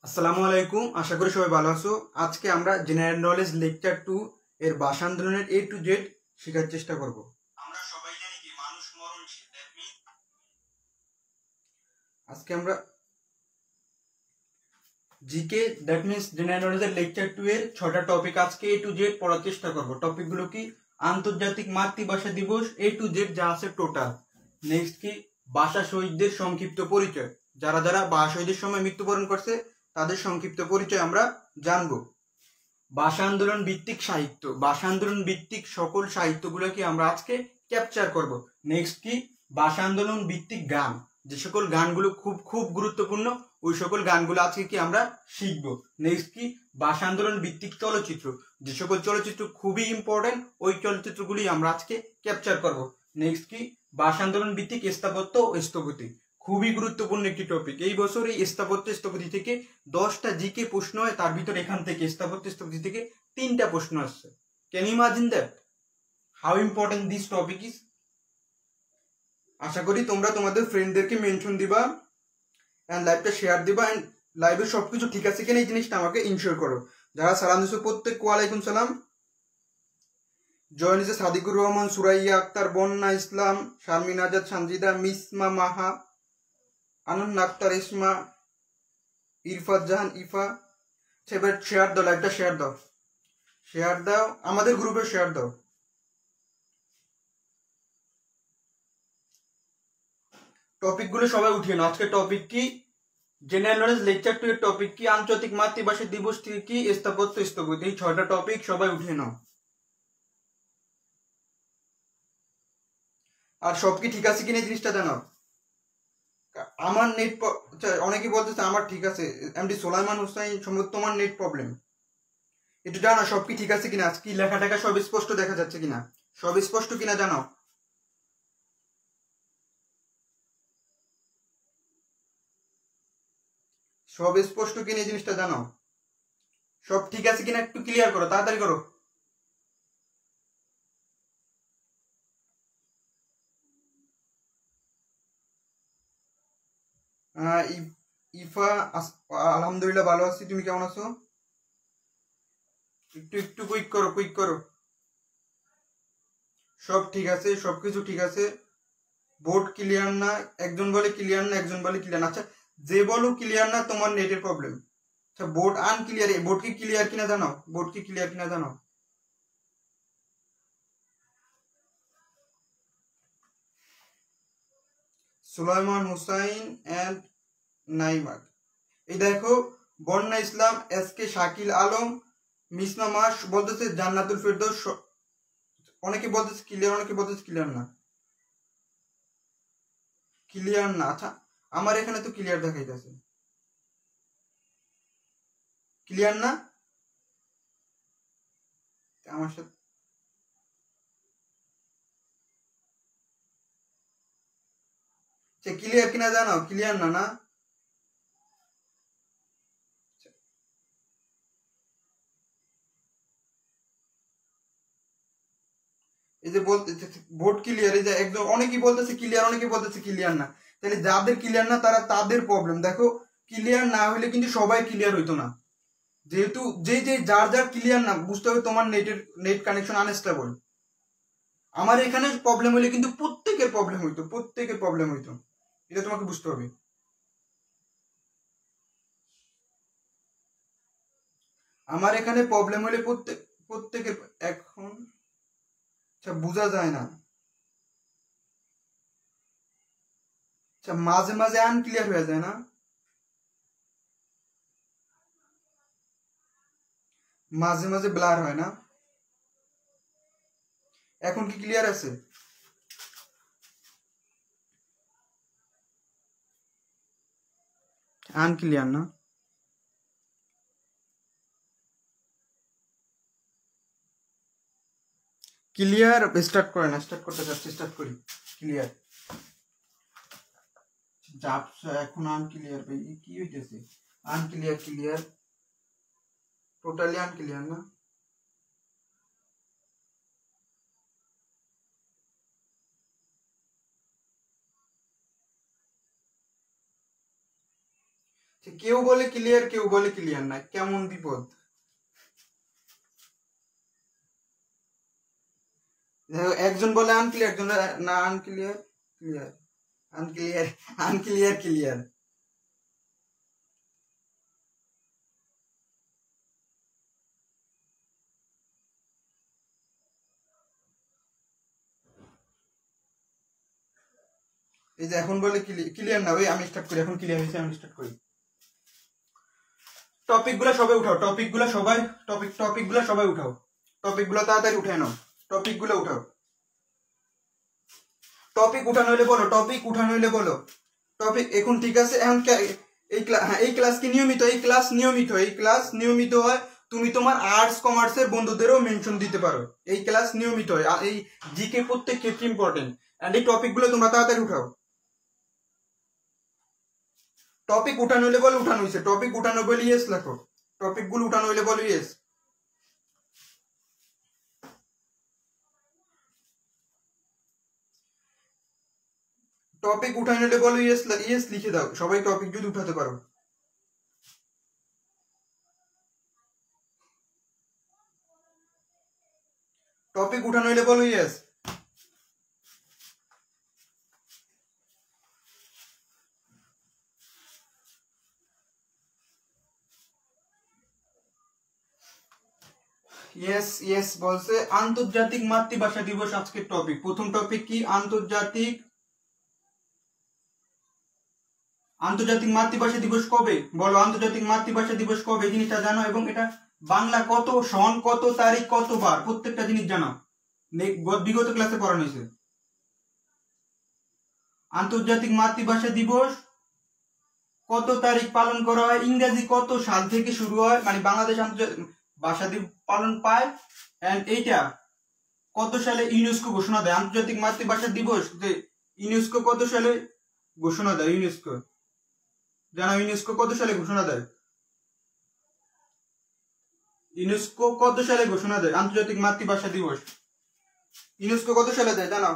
আসসালামু আলাইকুম, আশা করি সবাই ভালো আছো। আজকে আমরা জেনারেল নলেজ লেকচার 2 এর ভাষা আন্দোলনের A to Z শেখার চেষ্টা করব। আমরা সবাই জানি যে মানুষ মরণশীল। আজকে আমরা জিকে দ্যাট মিন্স জেনারেল নলেজের লেকচার 2 এর 6টা টপিক আজকে A to Z পড়ার চেষ্টা করব। টপিকগুলো কি? আন্তর্জাতিক মাতৃভাষা দিবস A to Z যা আছে টোটাল। নেক্সট কি? ভাষা শহীদদের সংক্ষিপ্ত পরিচয়, যারা যারা ভাষা শহীদের সময় মৃত্যুবরণ করছে তাদের সংক্ষিপ্ত পরিচয় আমরা জানবো। ভাষা আন্দোলন ভিত্তিক সাহিত্য, ভাষা আন্দোলন ভিত্তিক সকল সাহিত্যগুলোকে আমরা আজকে ক্যাপচার করব। নেক্সট কি? ভাষা আন্দোলন ভিত্তিক গান, যে সকল গানগুলো খুব খুব গুরুত্বপূর্ণ ওই সকল গানগুলো আজকে কি আমরা শিখব। নেক্সট কি? ভাষা আন্দোলন ভিত্তিক চলচ্চিত্র, যে সকল চলচ্চিত্র খুবই ইম্পর্টেন্ট ওই চলচ্চিত্রগুলি আমরা আজকে ক্যাপচার করব। নেক্সট কি? ভাষা আন্দোলন ভিত্তিক স্থাপত্য ও স্থপতি, খুবই গুরুত্বপূর্ণ একটি টপিক। এই বছর এই স্থাপত্য স্থপতি থেকে 10টা জিকে প্রশ্ন হয়, তার ভিতর এখান থেকে স্থাপত্য স্থপতি থেকে 3টা প্রশ্ন আসছে। Can you imagine that how important this topic is? আশা করি তোমরা তোমাদের ফ্রেন্ডদেরকে মেনশন দিবা এন্ড লাইভটা শেয়ার দিবা এন্ড লাইভে সবকিছু ঠিক আছে কিনা এই জিনিসটা আমাকে ইনশিওর করো। যারা সালাম দিছো প্রত্যেক ওয়ালাইকুম সালাম। জয়েন হয়েছে সাদিকুর রহমান, সুরাইয়া আক্তার, বন্যা ইসলাম, শারমিন আজাদ, সঞ্জিদা, মিসমা মাহা, আনন্দ আক্তার, ইসমা, ইরফাত জাহান, ইফা। এবার শেয়ার দাও, লাইভটা শেয়ার দাও, শেয়ার দাও, আমাদের গ্রুপে শেয়ার দাও। টপিকগুলো সবাই উঠিয়ে নাও। আজকে টপিক কি? জেনারেল নলেজ লেকচার 2 এর টপিক কি? আন্তর্জাতিক মাতৃভাষা দিবস থেকে কি? স্থাপত্য স্থপতি। এই 6টা টপিক সবাই উঠিয়ে নাও। আর সব কি ঠিক আছে কিনা এই জিনিসটা জানাও। আমার নেট অনেকে বলতেছে আমার ঠিক আছে, এমডি সোলাইমান হোসাইন সম্ভবত তোমার নেট প্রবলেম, একটু জানো সব কি ঠিক আছে কিনা, কি লেখা টেখা সব স্পষ্ট দেখা যাচ্ছে কিনা, সব স্পষ্ট কিনা জানাও। সব স্পষ্ট কিনা এই জিনিসটা জানাও। সব ঠিক আছে কিনা একটু ক্লিয়ার করো, তাড়াতাড়ি করো। ইফা, আলহামদুলিল্লাহ ভালো আছি, তুমি কেমন আছো? একটু একটু কুইক করো, কুইক করো। সব ঠিক আছে, সবকিছু ঠিক আছে। বোর্ড ক্লিয়ার না, একজন বলে ক্লিয়ার না, একজন বলে ক্লিয়ার না। আচ্ছা, যে বলো ক্লিয়ার না তোমার নেটের প্রবলেম। আচ্ছা, বোর্ড আনক্লিয়ার, বোর্ড কি ক্লিয়ার কিনা জানাও, বোর্ড কি ক্লিয়ার কিনা জানাও। সুলাইমান হোসাইন এন্ড নাইমার, এই দেখো বন্যা ইসলাম, এস কে শাকিল আলম, মিসমা মাস বলতেছে জান্নাতুল ফেরদৌস, অনেকে বলতেছে ক্লিয়ার, অনেকে বলতেছে ক্লিয়ার না, ক্লিয়ার না। আচ্ছা, আমার এখানে তো ক্লিয়ার দেখাইতেছে, ক্লিয়ার না আমার সাথে। ক্লিয়ার কিনা জানাও, ক্লিয়ার না না। এই যে বলতে বোর্ড ক্লিয়ার, এই যে একদম অনেকেই বলতেছে ক্লিয়ার, অনেকে বলতেছে ক্লিয়ার না। তাহলে যাদের ক্লিয়ার না তারা তাদের প্রবলেম। দেখো ক্লিয়ার না হলে কিন্তু সবাই ক্লিয়ার হইতো না, যেহেতু যে যে যার যার ক্লিয়ার না, বুঝতে হবে তোমার নেট কানেকশন আনস্টেবল। আমার এখানে প্রবলেম হলে কিন্তু প্রত্যেকের প্রবলেম হইতো, প্রত্যেকের প্রবলেম হইতো, এটা তোমাকে বুঝতে হবে। আমার এখানে প্রবলেম হলে প্রত্যেকের এখন আচ্ছা বোঝা যায় না। আচ্ছা, মাঝে মাঝে আনক্লিয়ার হয়ে যায় না, মাঝে মাঝে ব্লার হয় না। এখন কি ক্লিয়ার আছে? আনক্লিয়ার না। ক্লিয়ার স্টার্ট করে না, স্টার্ট করতে যাচ্ছি, স্টার্ট করি। ক্লিয়ার এখন আনক্লিয়ার ভাই, কি হইতেছে? আনক্লিয়ার, ক্লিয়ার, টোটালি আনক্লিয়ার না। কেউ বলে ক্লিয়ার, কেউ বলে ক্লিয়ার না, কেমন বিপদ। একজন বলে আনক্লিয়ার, একজন না unclear, clear, unclear, unclear, clear. এই যে এখন বলে ক্লিয়ার না, ওই আমি স্টার্ট করি, এখন ক্লিয়ার হয়েছে, আমি স্টার্ট করি। টপিকগুলো সবাই উঠাও, টপিকগুলো সবাই, টপিকগুলো সবাই উঠাও, টপিকগুলো তাড়াতাড়ি উঠায় নাও, টপিকগুলো উঠাও। টপিক উঠানো হইলে বলো, টপিক উঠানো হইলে বলো। টপিক এখন ঠিক আছে। এখন এই ক্লাস কি নিয়মিত? এই ক্লাস নিয়মিত, এই ক্লাস নিয়মিত হয়। তুমি তোমার আর্টস কমার্সের বন্ধুদেরও মেনশন দিতে পারো। এই ক্লাস নিয়মিত হয়, আর এই জিকে প্রত্যেক ক্ষেত্রে ইম্পর্টেন্ট। এন্ড এই টপিকগুলো তোমরা তাড়াতাড়ি উঠাও। টপিক উঠানো হইলে বলো উঠানো হয়েছে, টপিক উঠানো বলে ইয়েস লেখো, টপিকগুলো উঠানো হইলে বলো ইয়েস। টপিক উঠানো হইলে বলো ইয়েস, ইয়েস লিখে দাও সবাই, টপিক যদি উঠাতে পারো। টপিক উঠানো হইলে বলো ইয়েস। ইয়েস ইয়েস বলছে। আন্তর্জাতিক মাতৃভাষা দিবস আজকের টপিক। প্রথম টপিক কি? আন্তর্জাতিক মাতৃভাষা দিবস কবে? বলো আন্তর্জাতিক মাতৃভাষা দিবস কবে, এই জিনিসটা জানো, এবং এটা বাংলা কত সন, কত তারিখ, কতবার, প্রত্যেকটা জিনিস জানো, বিগত ক্লাসে পড়ানো হয়েছে। আন্তর্জাতিক মাতৃভাষা দিবস কত তারিখ পালন করা হয়, ইংরেজি কত সাল থেকে শুরু হয়, মানে বাংলাদেশ আন্তর্জাতিক ভাষা দিবস পালন পায়, এন্ড এইটা কত সালে ইউনেস্কো ঘোষণা দেয়। আন্তর্জাতিক মাতৃভাষা দিবস যে ইউনেস্কো কত সালে ঘোষণা দেয়, ইউনেস্কো জানো ইউনেস্কো কত সালে ঘোষণা দেয়? ইউনেস্কো কত সালে ঘোষণা দেয় আন্তর্জাতিক মাতৃভাষা দিবস? ইউনেস্কো কত সালে দেয় জানো?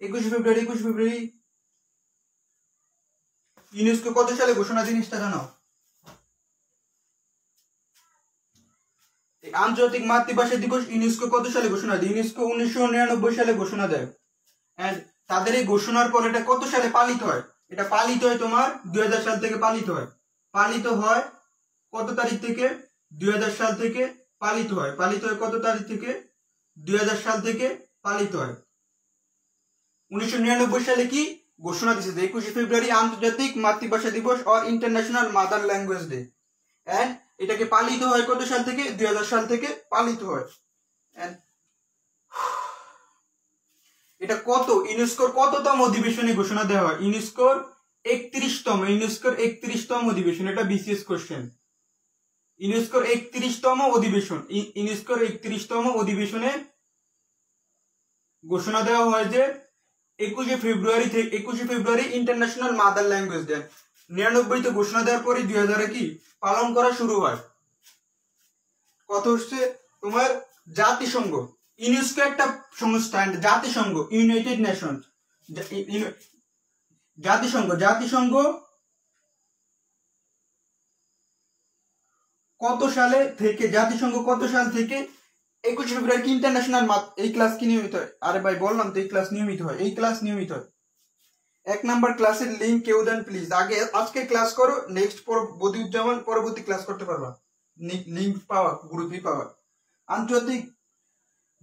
21 ফেব্রুয়ারি। 21 ফেব্রুয়ারি ইউনেস্কো কত সালে ঘোষণা, জিনিসটা জানো? আন্তর্জাতিক মাতৃভাষা দিবস ইউনেস্কো কত সালে ঘোষণা দেয়? ইউনেস্কো 1999 সালে ঘোষণা দেয়। এন্ড তাদের এই ঘোষণার পর এটা কত সালে পালিত হয়? এটা পালিত হয় তোমার 2000 সাল থেকে পালিত হয়। পালিত হয় কত তারিখ থেকে? 2000 সাল থেকে পালিত হয়। পালিত হয় কত তারিখ থেকে? 2000 সাল থেকে পালিত হয়। 1999 সালে কি ঘোষণা দিয়েছে? 21 ফেব্রুয়ারি আন্তর্জাতিক মাতৃভাষা দিবস or international mother language day. And এটাকে পালিত হয় কত সাল থেকে? 2000 সাল থেকে পালিত হয়। এটা কত ইউনেস্কোর কততম অধিবেশনে ঘোষণা দেওয়া হয়? ইউনেস্কোর 31তম, ইউনেস্কোর 31তম অধিবেশন। এটা বিসিএস কোশ্চেন। ইউনেস্কোর 31তম অধিবেশন, ইউনেস্কোর 31তম অধিবেশনে ঘোষণা দেওয়া হয় যে 21 ফেব্রুয়ারি থেকে 21 ফেব্রুয়ারি ইন্টারন্যাশনাল মাদার ল্যাঙ্গুয়েজ ডে। 99 তে ঘোষণা দেওয়ার পরে 2000 কি পালন করা শুরু হয়। কত হচ্ছে তোমার জাতিসংঘ, ইউনেস্কো একটা সংস্থা, জাতিসংঘ ইউনাইটেড নেশন, জাতিসংঘ কত সালে থেকে, জাতিসংঘ কত সাল থেকে 21 ফেব্রুয়ারি ইন্টারন্যাশনাল, এই ক্লাস কি নিয়মিত হয়? আরে ভাই বললাম তো এই ক্লাস নিয়মিত হয়, এই ক্লাস নিয়মিত হয়। 1 নাম্বার ক্লাসের লিংক কেউ দেন প্লিজ, আগে আজকে ক্লাস করো, নেক্সট বদিউজ্জামান পরবর্তী ক্লাস করতে পারবা, লিংক পাওয়া গ্রুপে পাওয়া। আন্তর্জাতিক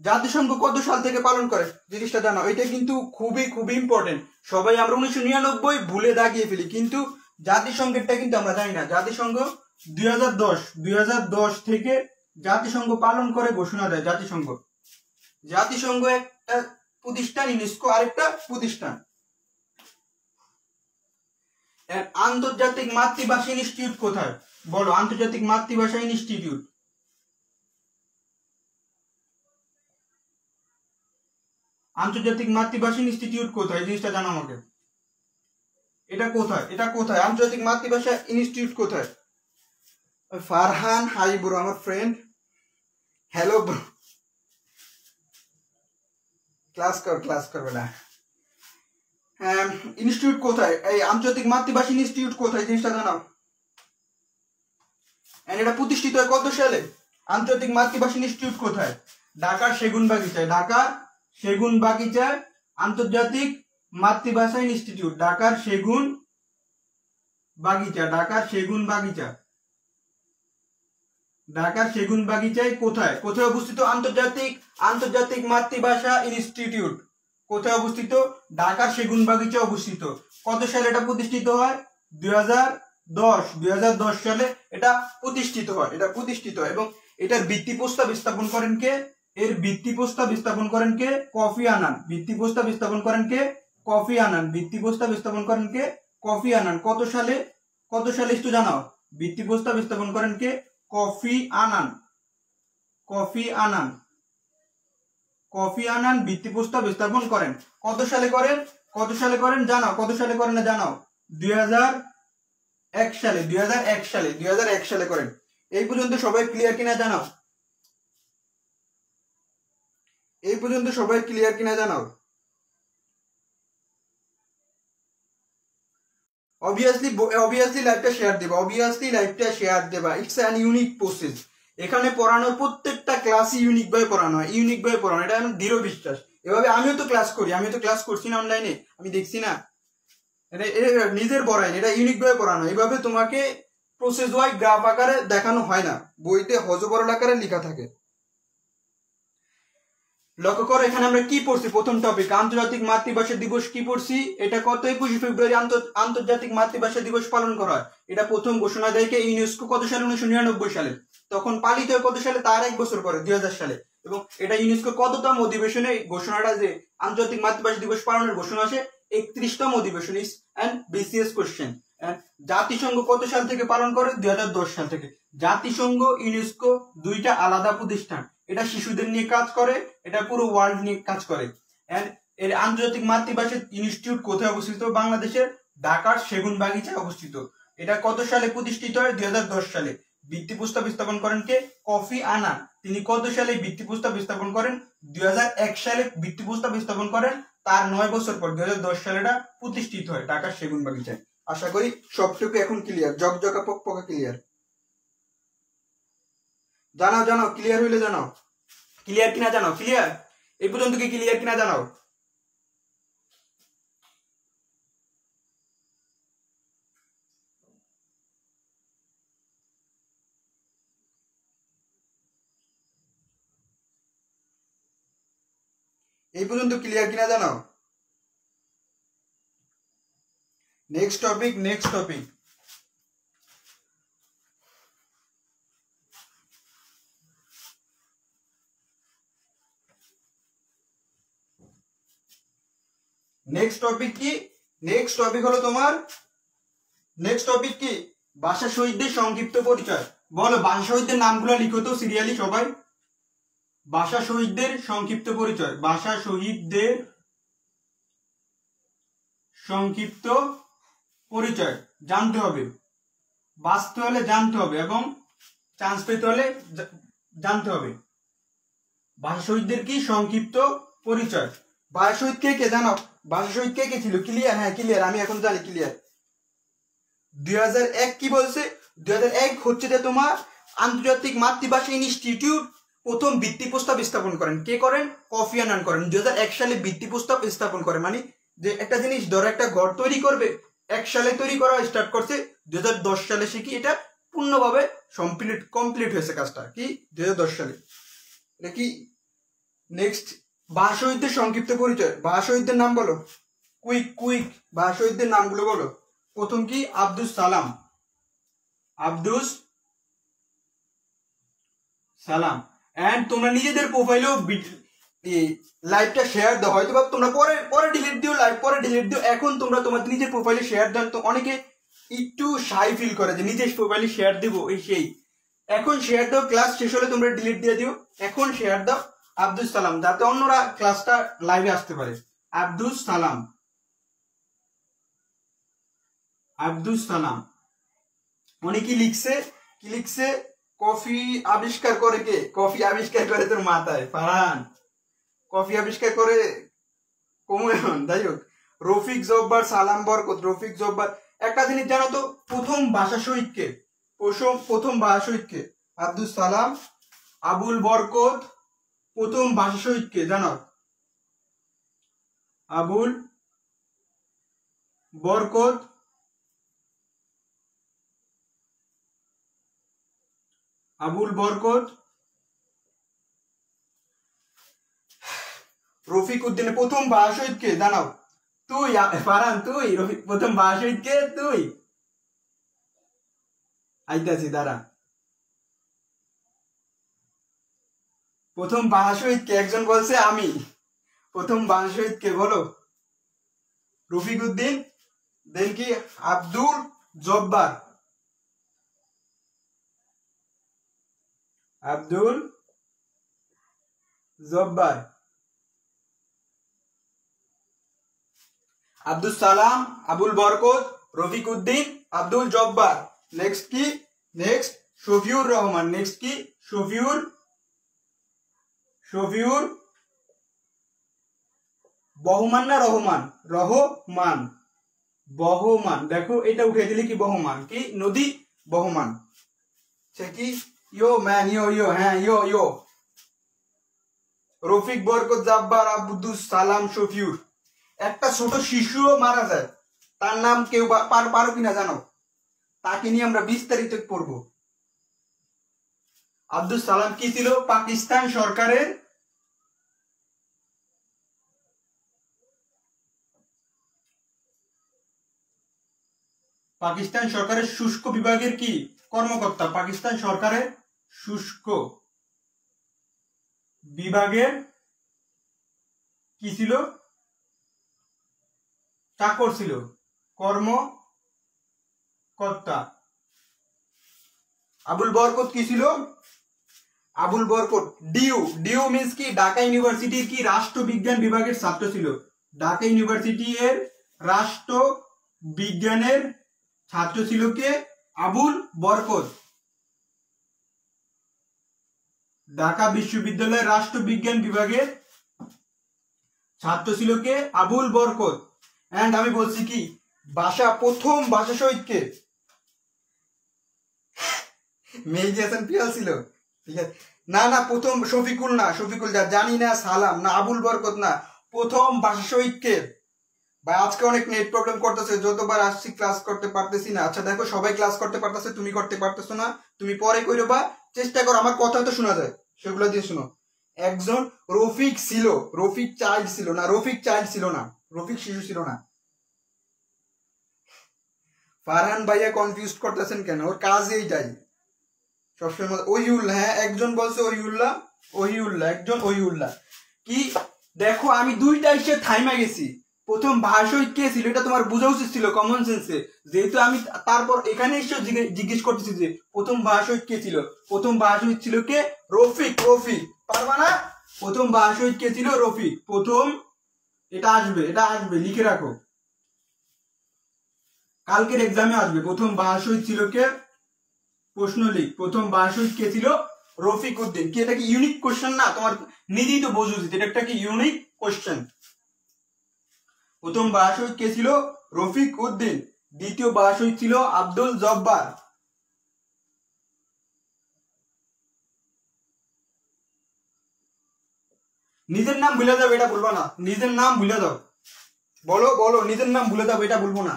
জাতিসংঘ কত সাল থেকে পালন করে, জিনিসটা জানো, এটা কিন্তু খুবই খুবই ইম্পর্টেন্ট। সবাই আমরা 1999 ভুলে দাগিয়ে ফেলি, কিন্তু জাতিসংঘেরটা কিন্তু আমরা জানি না। জাতিসংঘ 2010 থেকে জাতিসংঘ পালন করে ঘোষণা দেয়। জাতিসংঘ একটা প্রতিষ্ঠান, ইউনেস্কো আরেকটা প্রতিষ্ঠান। আন্তর্জাতিক মাতৃভাষা ইনস্টিটিউট কোথায়? বলো আন্তর্জাতিক মাতৃভাষা ইনস্টিটিউট। আন্তর্জাতিক মাতৃভাষা ইনস্টিটিউট কোথায়, জিনিসটা জানো আমাকে। এটা কোথায়, এটা কোথায় আন্তর্জাতিক মাতৃভাষা ইনস্টিটিউট কোথায়? ফারহান, হাই ব্রো, আমার ফ্রেন্ড, হ্যালো ব্রো, ক্লাস করবে না। ইনস্টিটিউট কোথায়, এই আন্তর্জাতিক মাতৃভাষা ইনস্টিটিউট কোথায়, জিনিসটা জানাও। এটা প্রতিষ্ঠিত হয় কত সালে? আন্তর্জাতিক মাতৃভাষা ইনস্টিটিউট কোথায়? ঢাকার সেগুনবাগিচায়। ঢাকার সেগুনবাগিচায় আন্তর্জাতিক মাতৃভাষা ইনস্টিটিউট। ঢাকার সেগুনবাগিচা। ঢাকার সেগুনবাগিচা। ঢাকার সেগুনবাগিচায় কোথায় কোথায় অবস্থিত? আন্তর্জাতিক মাতৃভাষা ইনস্টিটিউট কোথায় অবস্থিত? ঢাকার সেগুনবাগিচা অবস্থিত। কত সালে এটা প্রতিষ্ঠিত হয়? 2010 সালে এটা প্রতিষ্ঠিত হয়। এবং এটার ভিত্তি প্রস্তাব স্থাপন করেন কে? এর ভিত্তি প্রস্তাব স্থাপন করেন কে? Kofi Annan. ভিত্তি প্রস্তাব স্থাপন করেন কে? Kofi Annan. ভিত্তি প্রস্তাব স্থাপন করেন কে? কফি আনান। কত সালে একটু জানাও। ভিত্তি প্রস্তাব স্থাপন করেন কে? Kofi Annan. Kofi Annan. Kofi Annan ভিত্তি প্রস্তাব স্থাপন করেন। কত সালে করেন? জানাও। কত সালে করেন না জানাও? 2001 সালে। 2001 সালে করেন। এই পর্যন্ত সবাই ক্লিয়ার কিনা জানাও। এই পর্যন্ত সবাই ক্লিয়ার কিনা জানাও। obviously লাইভটা শেয়ার দেবা। It's an unique process. এখানে পড়ানোর প্রত্যেকটা ক্লাসই ইউনিক ভাবে পড়ানো হয়। এটা আমার দৃঢ় বিশ্বাস। এভাবে আমিও তো ক্লাস করছি না অনলাইনে, আমি দেখছি না। এটা নিজের পড়ায়, এটা ইউনিক ভাবে পড়ানো। এভাবে তোমাকে প্রসেস ওয়াইজ গ্রাফ আকারে দেখানো হয় না, বইতে হযবরল আকারে লেখা থাকে। লক্ষ্য করো এখানে আমরা কি পড়ছি। প্রথম টপিক আন্তর্জাতিক মাতৃভাষা দিবস কি পড়ছি? এটা কত? 21 ফেব্রুয়ারি আন্তর্জাতিক মাতৃভাষা দিবস পালন করা হয়। এটা প্রথম ঘোষণা দেয় কে? ইউনেস্কো। কত সালে? 1999 সালে। তখন পালিত হয় কত সালে? তার 1 বছর পরে 2000 সালে। এবং এটা ইউনেস্কো কততম অধিবেশনে ঘোষণাটা, যে আন্তর্জাতিক মাতৃভাষা দিবস পালনের ঘোষণা আসে? 31তম অধিবেশন। ইস এন্ড বিসিএস কোশ্চেন। জাতিসংঘ কত সাল থেকে পালন করে? 2010 সাল থেকে। জাতিসংঘ, ইউনেস্কো দুইটা আলাদা প্রতিষ্ঠান। এটা শিশুদের নিয়ে কাজ করে, এটা পুরো ওয়ার্ল্ড নিয়ে কাজ করে। এন্ড এর আন্তর্জাতিক মাতৃভাষা ইনস্টিটিউট কোথায় অবস্থিত? বাংলাদেশের ঢাকার সেগুনবাগিচায় অবস্থিত। এটা কত সালে প্রতিষ্ঠিত হয়? 2010 সালে। ভিত্তি প্রস্তাব স্থাপন করেন কে? কফি আনান। তিনি কত সালে ভিত্তি প্রস্তাব স্থাপন করেন? 2001 সালে ভিত্তি প্রস্তাব স্থাপন করেন। তার 9 বছর পর 2010 সালে এটা প্রতিষ্ঠিত হয় ঢাকার সেগুনবাগিচায়। আশা করি সবটুকু এখন ক্লিয়ার, জকজকা পকপকা ক্লিয়ার। জানাও ক্লিয়ার হইলে জানাও। ক্লিয়ার কিনা জানাও। ক্লিয়ার? এই পর্যন্ত কি ক্লিয়ার কিনা জানাও। এই পর্যন্ত ক্লিয়ার কিনা জানাও। নেক্সট টপিক হলো তোমার ভাষা শহীদদের সংক্ষিপ্ত পরিচয়। বলো ভাষা শহীদদের নামগুলো লিখো তো সিরিয়ালি সবাই। ভাষা শহীদদের সংক্ষিপ্ত পরিচয়। ভাষা শহীদদের সংক্ষিপ্ত পরিচয় জানতে হবে। বাঁচতে হলে জানতে হবে এবং চান্স পেতে হলে জানতে হবে। ভাষা শহীদদের কি সংক্ষিপ্ত পরিচয়। ভাষা শহীদ কে জানো? ভাষা শহীদ কে ছিল? ক্লিয়ার? হ্যাঁ ক্লিয়ার, আমি এখন জানি ক্লিয়ার। 2001 কি বলছে? 2001 হচ্ছে যে তোমার আন্তর্জাতিক মাতৃভাষা ইনস্টিটিউট প্রথম ভিত্তি প্রস্তাব স্থাপন করেন। কে করেন? কফি আনান করেন। 2001 সালে ভিত্তি প্রস্তাব স্থাপন করে, মানে যে একটা জিনিস ধরো একটা ঘর তৈরি করবে, 1 সালে তৈরি করা স্টার্ট করছে, 2010 সালে সে কি এটা পূর্ণভাবে কমপ্লিট হয়েছে কাজটা। কি 2010 সালে। এটা কি নেক্সট ভাষা শহীদদের সংক্ষিপ্ত পরিচয়। ভাষা শহীদদের নাম বলো। কুইক ভাষা শহীদদের নামগুলো বলো। প্রথম কি? আব্দুস সালাম। এন্ড তোমরা নিজেদের প্রোফাইলেও লাইভটা শেয়ার দাও। হয়তো বা তোমরা পরে ডিলিট দিও, লাইভ পরে ডিলিট দিও। এখন তোমরা তোমার নিজের প্রোফাইলে শেয়ার দাও। তো অনেকে একটু শাই ফিল করে যে নিজের প্রোফাইলে শেয়ার দেবো, এই সেই। এখন শেয়ার দাও, ক্লাস শেষ হলে তোমরা ডিলিট দিয়ে দিও। এখন শেয়ার দাও আব্দুস সালাম, যাতে অন্যরা ক্লাসটা লাইভে আসতে পারে। আব্দুস সালাম। অনেকে লিখছে কফি আবিষ্কার করে কে? কফি আবিষ্কার করে তোর মাথায় ফারহান। কফি আবিষ্কার করে কমন। যাই হোক, রফিক জব্বার, সালাম বরকত, রফিক জব্বার। একটা জিনিস জানো তো, প্রথম ভাষা শহীদ কে? প্রথম ভাষা শহীদ কে? আব্দুল সালাম। আবুল বরকত প্রথম ভাষা শহীদ কে জানো? আবুল বরকত রফিক উদ্দিনের প্রথম ভাষা শহীদ কে জানাও? তুই ফারহান, তুই রফিক প্রথম ভাষা শহীদ কে? তুই আইতাছি দাঁড়া। প্রথম ভাষা শহীদ কে? একজন বলছে আমি। প্রথম ভাষা শহীদ কে বলো? রফিক উদ্দিন, দেন কি আব্দুল জব্বার। আব্দুল জব্বার, আব্দুল সালাম, আবুল বরকত, রফিক উদ্দিন, আব্দুল জব্বার। নেক্সট কি? নেক্সট শফিউর রহমান। নেক্সট কি? শফিউর বহমান না রহমান? রহমান, বহমান। দেখো এটা উঠে দিলে কি বহমান, কি নদী বহমান। সে কি ইয়ো ম্যান, ইয়ো হ্যাঁ ইয়ো। রফিক, বরকত, জাব্বার, আব্দুল সালাম, শফিউর। একটা ছোট শিশুও মারা যায়, তার নাম কেউ পারো কিনা জানো? তাকে নিয়ে আমরা বিস্তারিত পড়ব। আব্দুল সালাম কি ছিল? পাকিস্তান সরকারের শুষ্ক বিভাগের কি কর্মকর্তা? পাকিস্তান সরকারের শুষ্ক বিভাগের কি ছিল? চাকর ছিল, কর্মকর্তা। আবুল বরকত কি ছিল? আবুল বরকত ডিউ মিন্স কি ঢাকা ইউনিভার্সিটির কি রাষ্ট্রবিজ্ঞান বিভাগের ছাত্র ছিল। ঢাকা ইউনিভার্সিটি এর রাষ্ট্রবিজ্ঞানের ছাত্র ছিল কে? আবুল বরকত। ঢাকা বিশ্ববিদ্যালয়ের রাষ্ট্রবিজ্ঞান বিভাগের ছাত্র ছিল কে? আবুল বরকত। এন্ড আমি বলছি কি প্রথম ভাষা শহীদ কে? মেহেদী হাসান পিয়াল ছিল। ঠিক আছে, না প্রথম শফিকুল না, শফিকুল জানি না, সালাম না, আবুল বরকত না, প্রথম ভাষা শহীদ কে? ভাই আজকে অনেক নেট প্রবলেম করতেছে, যতবার আসছি ক্লাস করতে পারতেছি না। আচ্ছা দেখো, সবাই ক্লাস করতে পারতেছে, তুমি করতে পারতেছো না, তুমি পরে কইরো বা চেষ্টা করো, আমার কথা তো শোনা যায়, সেগুলো দিয়ে শোনো। একজন রফিক ছিল, রফিক চাইল্ড ছিল না, রফিক শিশু ছিল না। ফারহান ভাইয়া কনফিউজ করতেছেন কেন? ওর কাজ এইটাই সবসময়। ওহিউল্লাহ, হ্যাঁ একজন বলছে ওহিউল্লাহ, একজন ওহিউল্লাহ। কি দেখো, আমি দুইটা এসে থাইমা গেছি। প্রথম ভাষা কে ছিল এটা তোমার বোঝা উচিত ছিল কমন সেন্সে, যেহেতু আমি তারপর এখানে এসে জিজ্ঞেস করতেছি যে প্রথম ভাষা কে ছিল। প্রথম ভাষা ছিল কে? রফিক। পারবা না? প্রথম ভাষা কে ছিল? রফিক। প্রথম, এটা আসবে লিখে রাখো, কালকের এক্সামে আসবে। প্রথম ভাষা ছিল কে? প্রশ্ন লিখ, প্রথম ভাষা কে ছিল? রফিক উদ্দিন। কি এটা কি ইউনিক কোশ্চেন না? তোমার নিজেই তো বোঝা উচিত এটা একটা কি ইউনিক কোশ্চেন। প্রথম ভাষা কে ছিল? রফিক উদ্দিন। দ্বিতীয় ভাষা ছিল আব্দুল জব্বার। নিজের নাম ভুলে যাবে, এটা বলবো না। নিজের নাম ভুলে যাও, বলো নিজের নাম ভুলে যাবো, এটা বলবো না।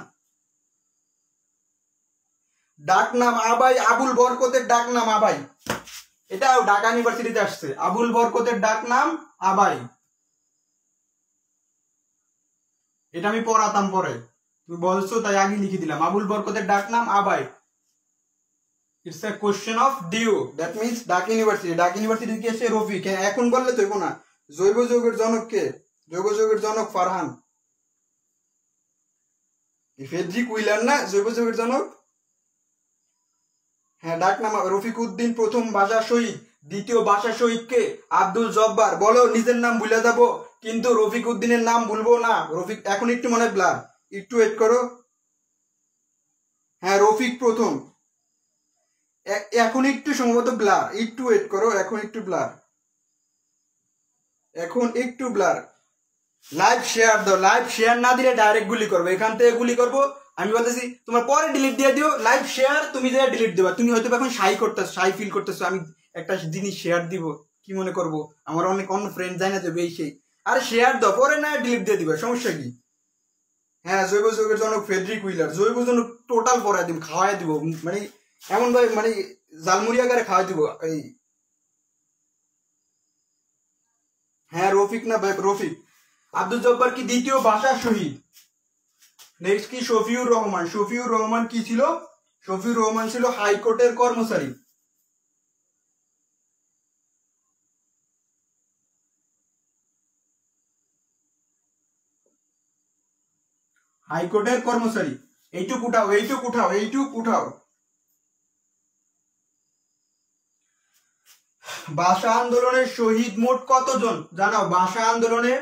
ডাক নাম আবাই, আবুল বরকতের ডাক নাম আবাই। এটাও ঢাকা ইউনিভার্সিটিতে আসছে। আবুল বরকতের ডাক নাম আবাই। এটা আমি পড়াতাম পরে, তুমি বলছো তাই আগে লিখে দিলাম। আবুল বরকতের ডাক নাম Abai. It's a question of due, that means Dhaka university কি এসে রফিক। এখন বললে তো না। জৈব যৌগের জনক কে? জৈব যৌগের জনক ফারহান। ফেডরিক উইলার না জৈব যৌগের জনক? হ্যাঁ, ডাক নাম রফিক উদ্দিন। প্রথম ভাষা শহীদ। দ্বিতীয় ভাষা শহীদ কে? আব্দুল জব্বার। বলো নিজের নাম ভুলে যাবো, কিন্তু রফিক উদ্দিনের নাম ভুলবো না। রফিক এখন একটু মনে ব্লার, একটু ওয়েট করো। হ্যাঁ, রফিক প্রথম। এখন একটু সম্ভবত ব্লার, একটু ওয়েট করো, এখন একটু ব্লার। লাইভ শেয়ার দাও, লাইভ শেয়ার না দিলে ডাইরেক্ট গুলি করবো, এখান থেকে গুলি করবো, আমি বলতেছি তোমার পরে ডিলিট দিয়ে দিও, লাইভ শেয়ার তুমি যে ডিলিট দেবা, তুমি হয়তো এখন শাই করতেছো, শাই ফিল করতেছো, আমি একটা জিনিস শেয়ার দিব কি মনে করবো, আমার অনেক অন্য ফ্রেন্ড যায় না যাবে এই সেই, আরে শেয়ার দাও পরে না ডিলিট দিয়ে দিবা, সমস্যা কি? হ্যাঁ জৈব যৌগের জনক ফ্রেডরিক উইলার, জৈব যৌগ টোটাল পড়ায় দিব, খাওয়াই দিব, মানে এমন ভাবে মানে জালমুড়ি আকারে খাওয়াই দিব এই। হ্যাঁ রফিক না ভাই রফিক। আব্দুল জব্বার কি দ্বিতীয় ভাষা শহীদ? নেক্সট কি শফিউর রহমান। শফিউর রহমান কি ছিল? শফিউর রহমান ছিল হাইকোর্টের কর্মচারী। হাইকোর্টের কর্মচারী। এইটুক উঠাও, এইটুক উঠাও, এইটুক উঠাও। ভাষা আন্দোলনের শহীদ মোট কতজন জানাও? ভাষা আন্দোলনে,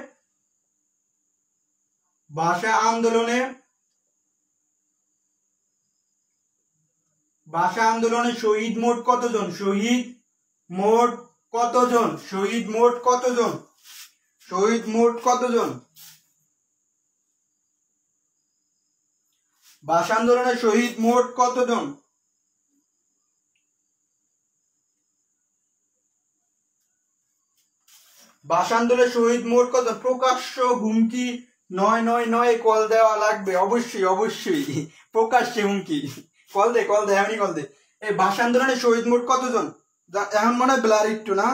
ভাষা আন্দোলনে, ভাষা আন্দোলনে শহীদ মোট কতজন? শহীদ মোট কতজন? শহীদ মোট কতজন? শহীদ মোট কতজন? ভাষা আন্দোলনে শহীদ মোট কতজন? ভাষা আন্দোলনে শহীদ মোট কতজন? প্রকাশ্য হুমকি 999 কল দেওয়া লাগবে, অবশ্যই অবশ্যই প্রকাশ্যে হুমকি, কল দে কল দে এমনি কল দে। এই ভাষা আন্দোলনে শহীদ মোট কতজন? এখন মনে হয় ব্লার একটু না,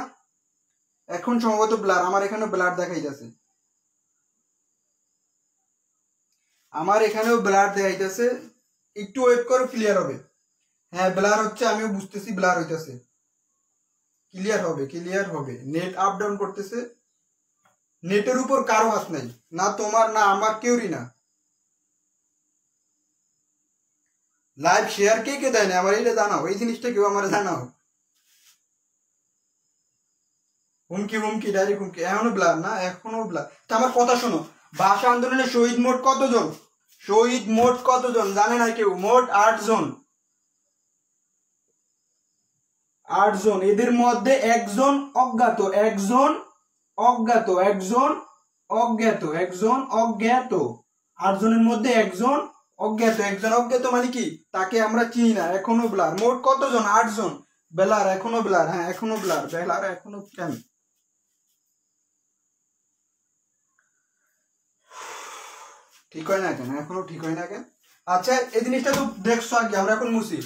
এখন সম্ভবত ব্লার, আমার এখানে ব্লার দেখাইতেছে, আমার এখানেও ব্লার দেখাইতেছে, একটু ওয়েট করো ক্লিয়ার হবে। হ্যাঁ ব্লার হচ্ছে, আমিও বুঝতেছি ব্লার হইতেছে, ক্লিয়ার হবে ক্লিয়ার হবে। নেট আপ ডাউন করতেছে, নেটের উপর কারো হাত নাই, না তোমার না আমার, কেউরই না। লাইভ শেয়ার কে কে দেয় না আমার এইটা জানাও, এই জিনিসটা কেউ আমার জানাও। হুমকি হুমকি ডাইরেক্ট হুমকি, এখনো ব্লার না, এখনো ব্লার। তা আমার কথা শোনো, ভাষা আন্দোলনে শহীদ মোট কতজন? শহীদ মোট কতজন জানে না কেউ? মোট 8 জন, 8 জন। এদের মধ্যে একজন অজ্ঞাত, একজন অজ্ঞাত, একজন অজ্ঞাত, একজন অজ্ঞাত। 8 জনের মধ্যে একজন অজ্ঞাত, একজন অজ্ঞাত মানে কি? তাকে আমরা চিনি না, এখনো ব্লার। মোট কতজন? 8 জন। বেলার এখনো ব্লার, হ্যাঁ এখনো ব্লার, বেলার এখনো কেন? ঠিক হয় না কেন? এখনো ঠিক হয় না কেন? আচ্ছা এই জিনিসটা তো দেখছো আগে, আমরা এখন মুছি।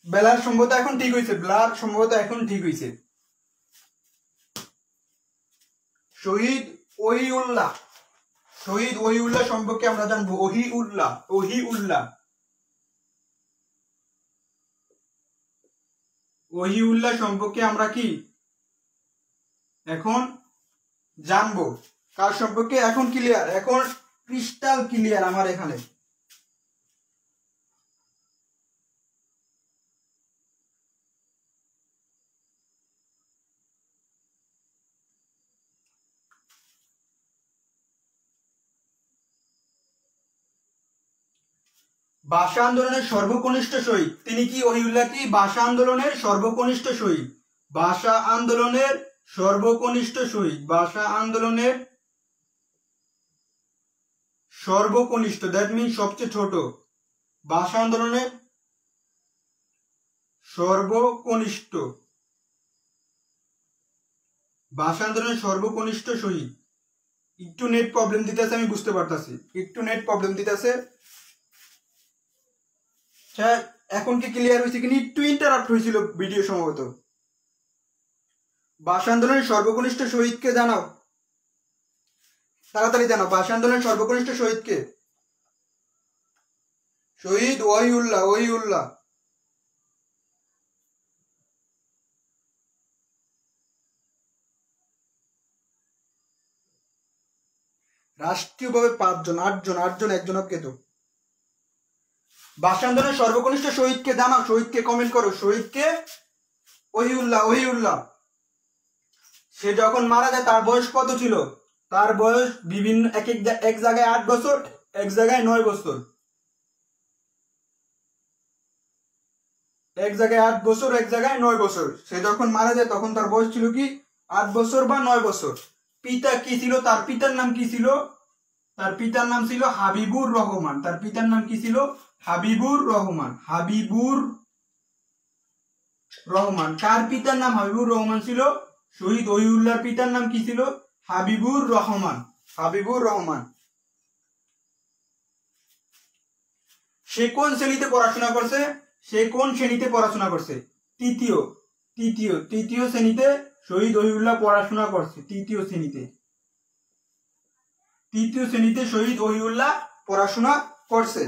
বেলার সম্ভবত এখন ঠিক হয়েছে, ব্লার সম্ভবত এখন ঠিক হয়েছে। শহীদ ওহিউল্লাহ, শহীদ ওহিউল্লাহ সম্পর্কে আমরা জানবো। ওহিউল্লাহ, ওহিউল্লাহ, ওহিউল্লাহ সম্পর্কে আমরা কি এখন জানবো? কার সম্পর্কে এখন ক্লিয়ার, এখন ক্রিস্টাল ক্লিয়ার আমার এখানে। ভাষা আন্দোলনের সর্বকনিষ্ঠ শহীদ তিনি কি? ওহিউল্লাহ কি ভাষা আন্দোলনের সর্বকনিষ্ঠ শহীদ? ভাষা আন্দোলনের সর্বকনিষ্ঠ শহীদ, ভাষা আন্দোলনের সর্বকনিষ্ঠ, দ্যাট মিন সবচেয়ে ছোট। ভাষা আন্দোলনের সর্বকনিষ্ঠ, ভাষা আন্দোলনের সর্বকনিষ্ঠ শহীদ। একটু নেট প্রবলেম দিতেছে, আমি বুঝতে পারতাছি, একটু নেট প্রবলেম দিতেছে। স্যার এখন কি ক্লিয়ার হয়েছে কিনা? একটু ইন্টারাপ্ট হয়েছিল ভিডিও সম্ভবত। ভাষা আন্দোলনের সর্বকনিষ্ঠ শহীদকে জানাও, তাড়াতাড়ি জানাও। ভাষা আন্দোলনের সর্বকনিষ্ঠ শহীদকে? শহীদ ওহিউল্লাহ, ওহিউল্লাহ। রাষ্ট্রীয়ভাবে 5 জন, 8 জন, 8 জন, একজন অজ্ঞাত। ভাষা আন্দোলনের সর্বকনিষ্ঠ শহীদকে জানাও, শহীদকে কমেন্ট করো, শহীদকে? ওহিউল্লাহ, ওহিউল্লাহ। সে যখন মারা যায় তার বয়স কত ছিল? তার বয়স বিভিন্ন এক জায়গায় 8 বছর, এক জায়গায় 9 বছর, এক জায়গায় 8 বছর, এক জায়গায় 9 বছর। সে যখন মারা যায় তখন তার বয়স ছিল কি? 8 বছর বা 9 বছর। পিতা কি ছিল, তার পিতার নাম কি ছিল? তার পিতার নাম ছিল হাবিবুর রহমান। তার পিতার নাম কি ছিল? হাবিবুর রহমান। হাবিবুর রহমান। কার পিতার নাম হাবিবুর রহমান ছিল? শহীদ ওহিউল্লাহর পিতার নাম কি ছিল? হাবিবুর রহমান। হাবিবুর রহমান। সে কোন শ্রেণীতে পড়াশোনা করছে? সে কোন শ্রেণীতে পড়াশোনা করছে? তৃতীয় শ্রেণীতে শহীদ ওহিউল্লাহ পড়াশোনা করছে। তৃতীয় শ্রেণীতে শহীদ ওহিউল্লাহ পড়াশোনা করছে।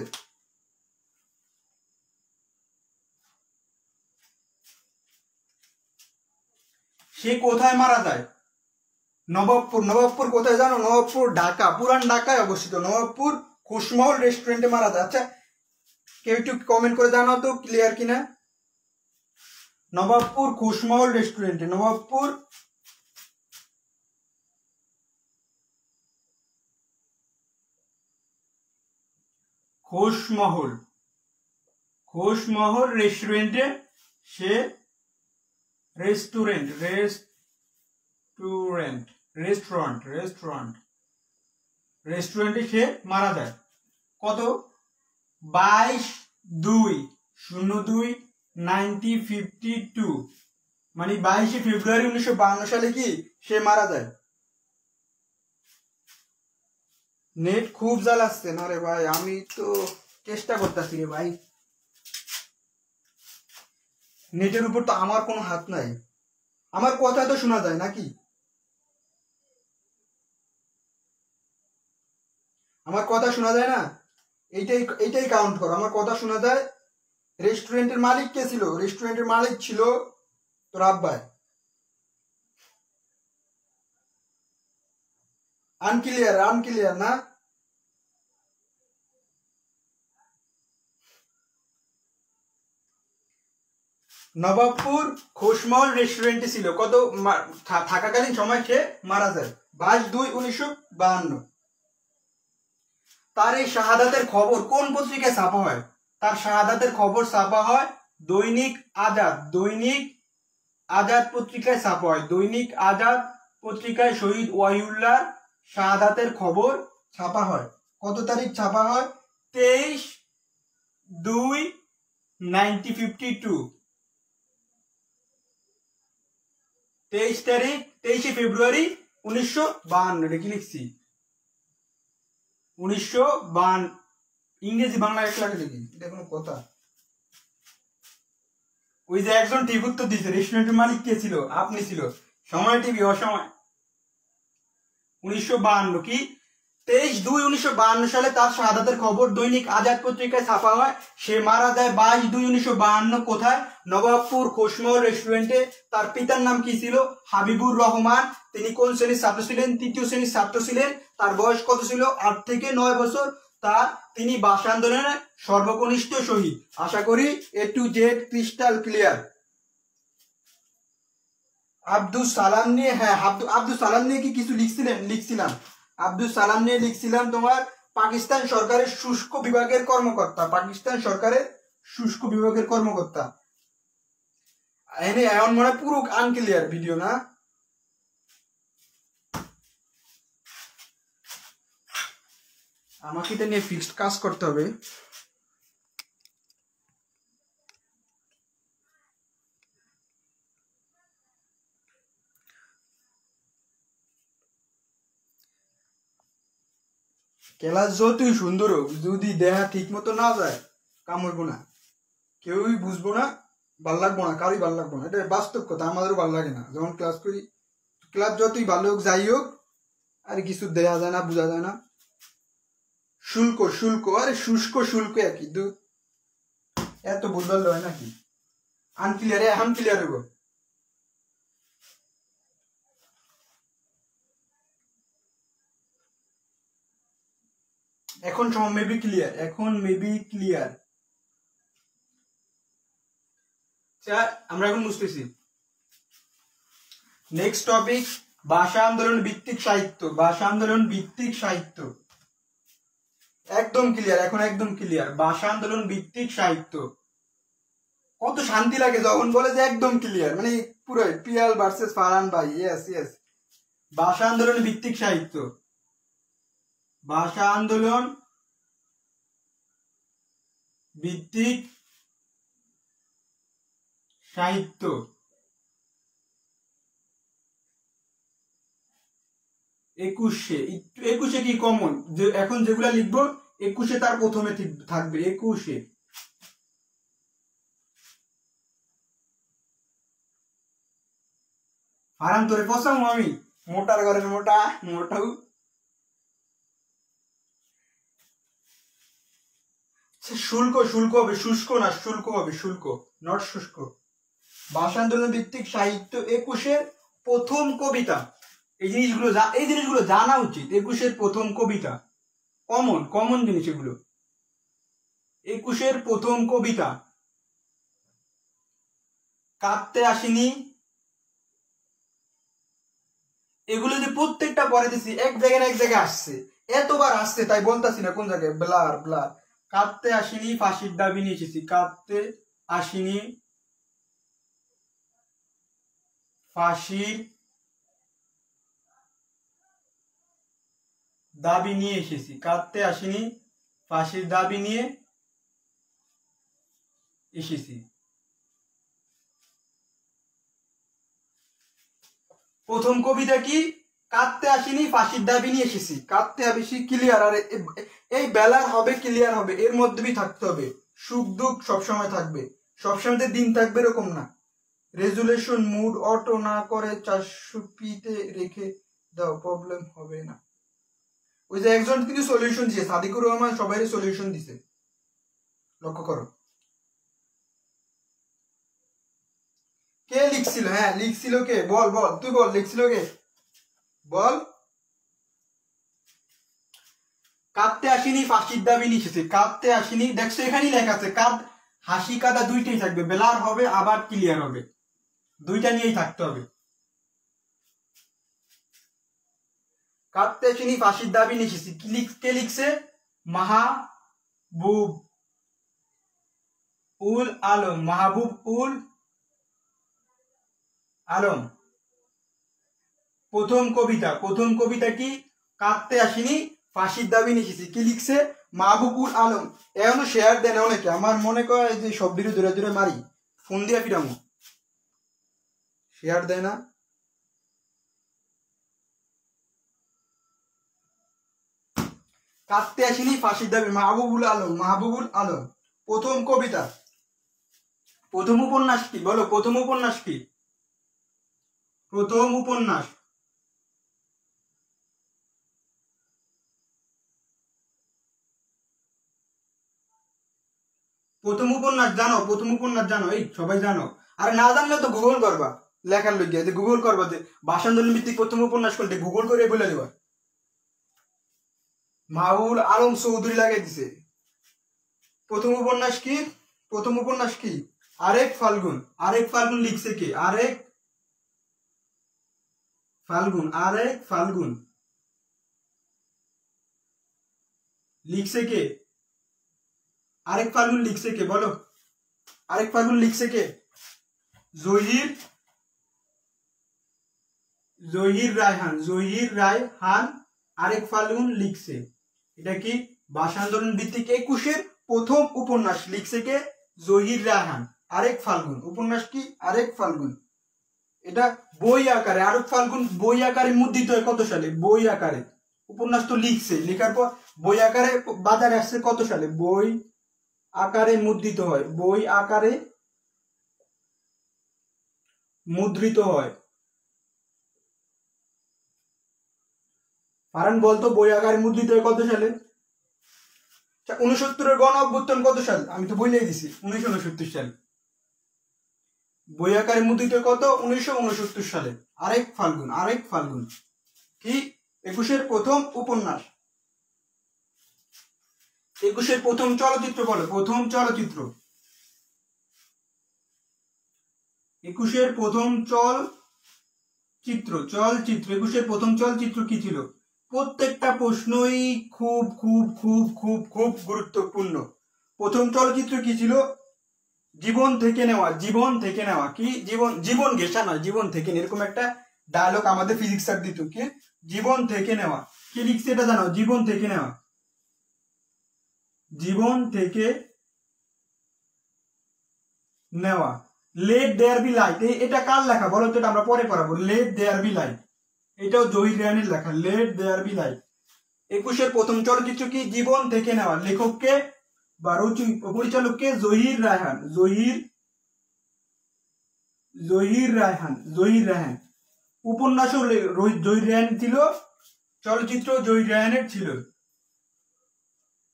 সে কোথায় মারা যায়? নবাবপুর। নবাবপুর কোথায় জানো? নবাবপুর ঢাকা, পুরান ঢাকায় অবস্থিত। নবাবপুর খুশমহল রেস্টুরেন্টে মারা যায়। আচ্ছা, কেউ একটু কমেন্ট করে জানাও তো ক্লিয়ার কিনা। নবাবপুর খুশমহল রেস্টুরেন্টে। নবাবপুর খুশমহল রেস্টুরেন্টে সে রেস্টুরেন্টে সে মারা যায়। কত? 22/02/1952, মানে 22শে ফেব্রুয়ারি 1952 সালে কি সে মারা যায়। নেট খুব জ্বালাচ্ছে না রে ভাই, আমি তো চেষ্টা করতেছি রে ভাই। নেটের উপর তো আমার কোনো হাত নাই। আমার কথা তো শোনা যায় নাকি? আমার কথা শোনা যায় না? এইটাই কাউন্ট করো। আমার কথা শোনা যায়। রেস্টুরেন্টের মালিক কে ছিল? রেস্টুরেন্টের মালিক ছিল তোর আব্বাই। আনক্লিয়ার না? নবাবপুর খুশমহল রেস্টুরেন্টে ছিল। কত থাকাকালীন সময় সে মারা যায় 22/02/1952। তার এই শাহাদাতের খবর কোন পত্রিকায় ছাপা হয়? তার শাহাদাতের খবর ছাপা হয় দৈনিক আজাদ পত্রিকায় ছাপা হয়। দৈনিক আজাদ পত্রিকায় শহীদ ওয়াহিউল্লাহ শাহাদাতের খবর ছাপা হয়। কত তারিখ ছাপা হয়? 23/02/1952। 23শে ফেব্রুয়ারি 1952। এটা কি লিখছি? 1952। ইংরেজি বাংলা এক লাগে লিখি, এটা কোনো কথা? ওই যে একজন ঠিক উত্তর দিয়েছে। রেস্টুরেন্টের মালিক কে ছিল? আপনি ছিল। সময় টিভি অসময়। 1952 কি 23/02/1952 সালে তার শাহাদাতের খবর দৈনিক আজাদ পত্রিকায় ছাপা হয়। সে মারা যায় 22/02/1952। কোথায়? নবাবপুর খুশমহল রেস্টুরেন্টে। তার পিতার নাম কি ছিল? হাবিবুর রহমান। তিনি কোন শ্রেণীর ছাত্র ছিলেন? তৃতীয় শ্রেণীর ছাত্র ছিলেন। তার বয়স কত ছিল? 8 থেকে 9 বছর। তিনি ভাষা আন্দোলনের সর্বকনিষ্ঠ শহীদ। আশা করি A to Z crystal clear. Abdul Salam নিয়ে, হ্যাঁ আব্দুল সালাম নিয়ে কি কিছু লিখছিলাম। আব্দুল সালাম নিয়ে লিখছিলাম তোমার পাকিস্তান সরকারের শুষ্ক বিভাগের কর্মকর্তা। পাকিস্তান সরকারের শুষ্ক বিভাগের কর্মকর্তা। এখন মনে হয় পুরো আনক্লিয়ার ভিডিও না? আমাকে এটা নিয়ে ফিক্সড কাজ করতে হবে। ক্লাস যতই সুন্দর হোক, যদি দেহা ঠিক মতো না যায় কামড়বো না, কেউই বুঝবো না, ভাল লাগবো না, কারোই ভাল লাগবো না। এটা বাস্তব কথা, আমাদেরও ভাল লাগে না যখন ক্লাস করি। ক্লাস যতই ভালো হোক যাই হোক, আর কিছু দেয়া যায় না, বোঝা যায় না। শুল্ক আরে শুষ্ক শুল্ক একই দু, এত বুঝবার হয় নাকি? আনক্লিয়ার, এখন ক্লিয়ার হইব। এখন মেবি ক্লিয়ার। আমরা এখন বুঝতেছি। নেক্সট টপিক, ভাষা আন্দোলন ভিত্তিক সাহিত্য। একদম ক্লিয়ার, এখন একদম ক্লিয়ার। ভাষা আন্দোলন ভিত্তিক সাহিত্য কত শান্তি লাগে যখন বলে যে একদম ক্লিয়ার, মানে পুরো পিয়াল ভার্সেস ফারহান ভাই। Yes yes. ভাষা আন্দোলন ভিত্তিক সাহিত্য, ভাষা আন্দোলন ভিত্তিক সাহিত্য। একুশে কি কমন, যে এখন যেগুলা লিখবো 21 তার প্রথমে থাকবে 21। ফারহান তোরে পছাম আমি, মোটার ঘরের মোটা মোটাও। শুল্ক হবে, শুষ্ক না, শুল্ক হবে, শুল্ক নট শুষ্ক। ভাষা আন্দোলন ভিত্তিক সাহিত্য 21-এর প্রথম কবিতা। এই জিনিসগুলো জানা উচিত। 21-এর প্রথম কবিতা কমন জিনিস এগুলো। 21-এর প্রথম কবিতা কাঁদতে আসিনি। এগুলো যে প্রত্যেকটা পরে দিছি এক জায়গায় আসছে, এতবার আসছে তাই বলতাছি না কোন জায়গায়। ব্লার কাঁদতে আসিনি, ফাঁসির দাবি নিয়ে এসেছি। কাঁদতে আসিনি, ফাঁসির দাবি নিয়ে এসেছি। কাঁদতে আসিনি, ফাঁসির দাবি নিয়ে এসেছি। প্রথম কবিতা কি? কাঁদতে আসিনি, ফাঁসির দাবি নিয়ে এসেছি। কাঁদতে আসি ক্লিয়ার, আর এই বেলার হবে ক্লিয়ার হবে, এর মধ্যেই থাকতে হবে। সুখ দুঃখ সবসময় থাকবে, সবসময় দিন থাকবে এরকম না। রেজুলেশন মুড অটো না করে 400p-তে রেখে দাও, প্রবলেম হবে না। ওই যে একজন কিন্তু সলিউশন দিয়েছে, সাদিকুর রহমান সবাই সলিউশন দিছে, লক্ষ্য করো। কে লিখছিল? হ্যাঁ লিখছিল কে? বল তুই বল, লিখছিল কে? বল। কাঁদতে আসিনি, ফাঁসির দাবি নিয়ে এসেছে। কাঁদতে আসিনি, দেখছো এখানেই লেখা আছে। হাসি কাদা দুইটাই থাকবে, বেলার হবে আবার ক্লিয়ার হবে, দুইটা নিয়েই থাকতে হবে। কাঁদতে আসিনি, ফাঁসির দাবি নিয়ে এসেছি। কে লিখছে? মাহবুব উল আলম। মাহবুব উল আলম। প্রথম কবিতা কি? কাঁদতে আসিনি, ফাঁসির দাবি নিয়ে এসেছি। কি লিখছে? মাহবুব উল আলম। এখনো শেয়ার দেন অনেকে, আমার মনে করে যে সব ভিডিও দূরে মারি, ফোন দিয়া ফিরামো, শেয়ার দেয় না। কাঁদতে আসিনি, ফাঁসির দাবি, মাহবুবুল আলম। প্রথম কবিতা। প্রথম উপন্যাস কি? বলো প্রথম উপন্যাস কি? প্রথম উপন্যাস জানো? প্রথম উপন্যাস জানো? এই সবাই জানো। আর না জানলে তো গুগল করবা, লেখার লইগে যে গুগল করবা যে ভাষা আন্দোলন ভিত্তিক প্রথম উপন্যাস কোনটা, গুগল করে বলে দিবা। মাহবুবুল আলম চৌধুরী লাগাই দিছে। প্রথম উপন্যাস কি? আরেক ফাল্গুন লিখছে কে? আরেক ফাল্গুন লিখছে কে? আরেক ফাল্গুন লিখছে কে? বলো, আরেক ফাল্গুন লিখছে কে? জহির রায়হান আরেক ফাল্গুন লিখছে। এটা কি? ভাষা আন্দোলন ভিত্তিক 21-এর প্রথম উপন্যাস লিখছে কে? জহির রায়হান আরেক ফাল্গুন। উপন্যাস কি? আরেক ফাল্গুন। এটা বই আকারে, আরেক ফাল্গুন বই আকারে মুদ্রিত হয় কত সালে? বই আকারে। উপন্যাস তো লিখছে, লেখার পর বই আকারে বাজারে আসছে কত সালে? বই আকারে মুদ্রিত হয়, বই আকারে মুদ্রিত হয়। ফারহান বলতো বই আকারে মুদ্রিত হয় কত সালে? 69-এর গণ অভ্যুত্থান কত সাল? আমি তো বলেই দিছি 1969 সাল। বই আকারে মুদ্রিত কত? 1969 সালে। আরেক ফাল্গুন কি? 21-এর প্রথম উপন্যাস। 21-এর প্রথম চলচ্চিত্র বলো, প্রথম চলচ্চিত্র। 21-এর প্রথম চলচ্চিত্র 21-এর প্রথম চলচ্চিত্র কি ছিল? প্রত্যেকটা প্রশ্নই খুব খুব খুব খুব খুব গুরুত্বপূর্ণ। প্রথম চলচ্চিত্র কি ছিল? জীবন থেকে নেওয়া, জীবন থেকে নেওয়া কি জীবন, জীবন ঘেঁষা নয়, জীবন থেকে, এরকম একটা ডায়লগ আমাদের ফিজিক্স স্যার দিত, কি জীবন থেকে নেওয়া, কি লিখছে এটা জানো, জীবন থেকে নেওয়া, জীবন থেকে নেওয়া। লেট দেয়ার বি লাইট, এটা কার লেখা বলো তো, এটা আমরা পরে পড়াবো। লেট দেয়ার বি লাইট, এটাও জহির রায়হানের লেখা, লেট দেয়ার বি লাইট। 21-এর প্রথম চলচ্চিত্র কি জীবন থেকে নেওয়া, লেখককে বা পরিচালককে জহির রায়হান, জহির রায়হান। উপন্যাসও জহির রায়হান ছিল, চলচ্চিত্র জহির রায়হানের ছিল।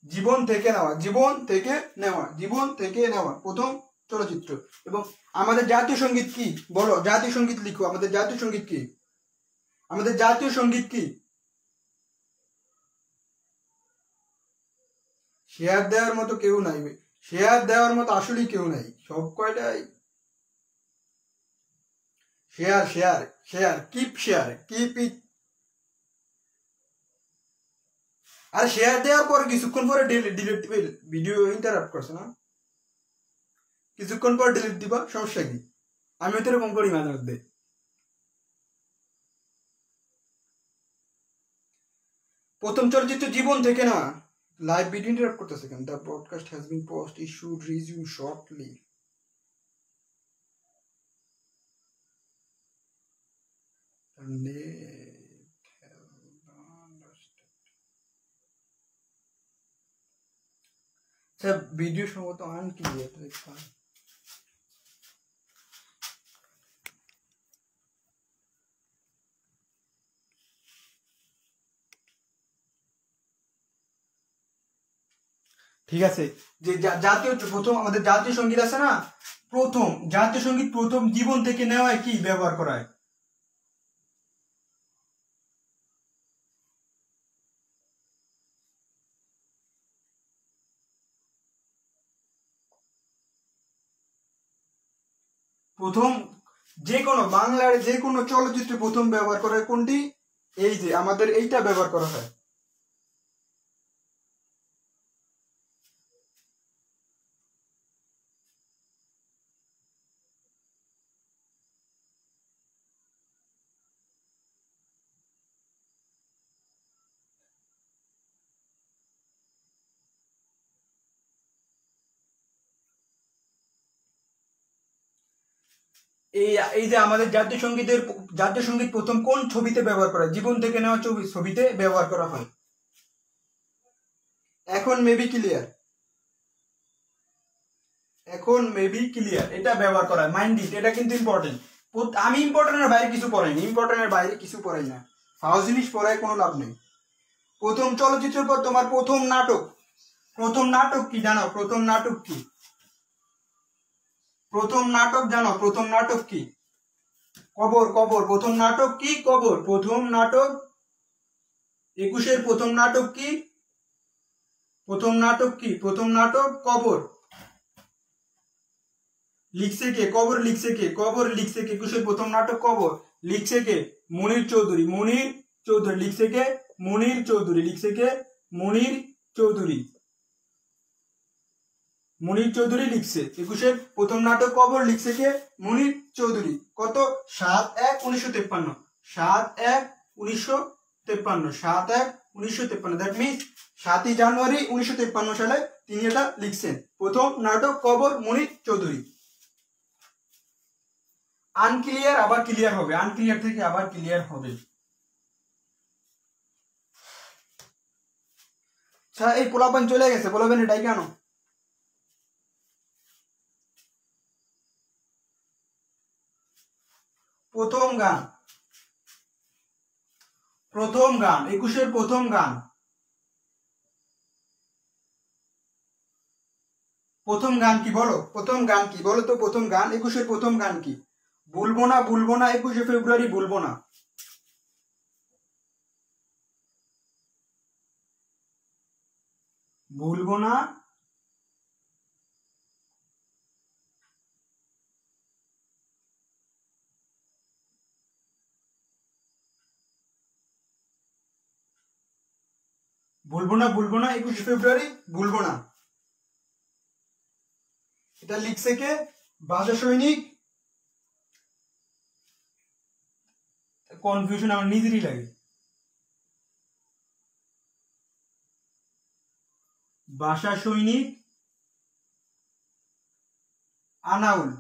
জীবন থেকে নেওয়া, জীবন থেকে নেওয়া, জীবন থেকে নেওয়া প্রথম চলচ্চিত্র। এবং আমাদের জাতীয় সঙ্গীত কি বলো, জাতীয় সঙ্গীত লিখো, আমাদের জাতীয় সঙ্গীত কি, আমাদের জাতীয় সঙ্গীত কি? শেয়ার দেওয়ার মতো কেউ নাই, শেয়ার দেওয়ার মতো আসলেই কেউ নাই, সব কয়টাই share share share, keep share, keep it. আর শেয়ার দেওয়ার পর কিছুক্ষণ পরে ডিলিট দিবে, ভিডিও ইন্টারাপ্ট করছে না, কিছুক্ষণ পর ডিলিট দিবা, সমস্যা কি? আমিও তো এরকম করি মাঝে মধ্যে। প্রথম চলচ্চিত্র জীবন থেকে না, লাইভ ভিডিও ইন্টারাপ্ট করতেছে কেন? The broadcast has been paused, it should resume shortly. Video সম্ভবত আনক্লিয়ার। ঠিক আছে, যে জাতীয় প্রথম আমাদের জাতীয় সঙ্গীত আছে না, প্রথম জাতীয় সঙ্গীত প্রথম জীবন থেকে নেওয়ায় কি ব্যবহার করা হয়? প্রথম যে কোনো বাংলার যে কোনো চলচ্চিত্রে প্রথম ব্যবহার করা হয় কোনটি? এই যে আমাদের এইটা ব্যবহার করা হয়। এই যে আমাদের জাতীয় সঙ্গীত প্রথম কোন ছবিতে ব্যবহার করা হয়? জীবন থেকে নেওয়া ছবিতে ব্যবহার করা হয়। এখন মেবি ক্লিয়ার, এখন মেবি ক্লিয়ার, এটা ব্যবহার করা হয়। মাইন্ড ইট, এটা কিন্তু ইম্পর্টেন্ট। আমি ইম্পর্টেন্টের বাইরে কিছু পড়াইনি, ইম্পর্টেন্টের বাইরে কিছু পড়াই না, ফাউল জিনিস পড়ায় কোনো লাভ নেই। প্রথম চলচ্চিত্রের পর তোমার প্রথম নাটক, প্রথম নাটক কি জানো? প্রথম নাটক কি? প্রথম নাটক জানো? প্রথম নাটক কি? কবর, কবর। প্রথম নাটক কি? কবর। প্রথম নাটক 21-এর প্রথম নাটক কি? প্রথম নাটক কি? প্রথম নাটক কবর। লিখছে কে? কবর লিখছে কে? কবর লিখছে কে? 21-এর প্রথম নাটক কবর লিখছে কে? মনির চৌধুরী, মনির চৌধুরী। লিখছে কে? মনির চৌধুরী। লিখছে কে? মনির চৌধুরী, মনির চৌধুরী লিখছে। 21-এর প্রথম নাটক কবর লিখছে কে? মনির চৌধুরী। কত? 7/1/1953, 7/1/1953, 7/1/1953। দ্যাট মিনস 7ই জানুয়ারি 1953 সালে তিনি এটা লিখছেন। প্রথম নাটক কবর, মনির চৌধুরী। আনক্লিয়ার আবার ক্লিয়ার হবে, আনক্লিয়ার থেকে আবার ক্লিয়ার হবে। আচ্ছা, এই পোলাপান চলে গেছে, পোলাপান এটাই কেন? প্রথম গান, প্রথম গান 21-এর প্রথম গান, প্রথম গান কি বলো? প্রথম গান কি বলো তো? প্রথম গান 21-এর প্রথম গান কি? ভুলবো না, ভুলবো না, 21শে ফেব্রুয়ারি ভুলবো না। ভুলবো না, ভুলবো না, ভুলবো না, 21শে ফেব্রুয়ারি ভুলবো না। এটা লিখছে কে? ভাষা সৈনিক। কনফিউশন আমার নিজেরই লাগে। ভাষা সৈনিক আনাউল।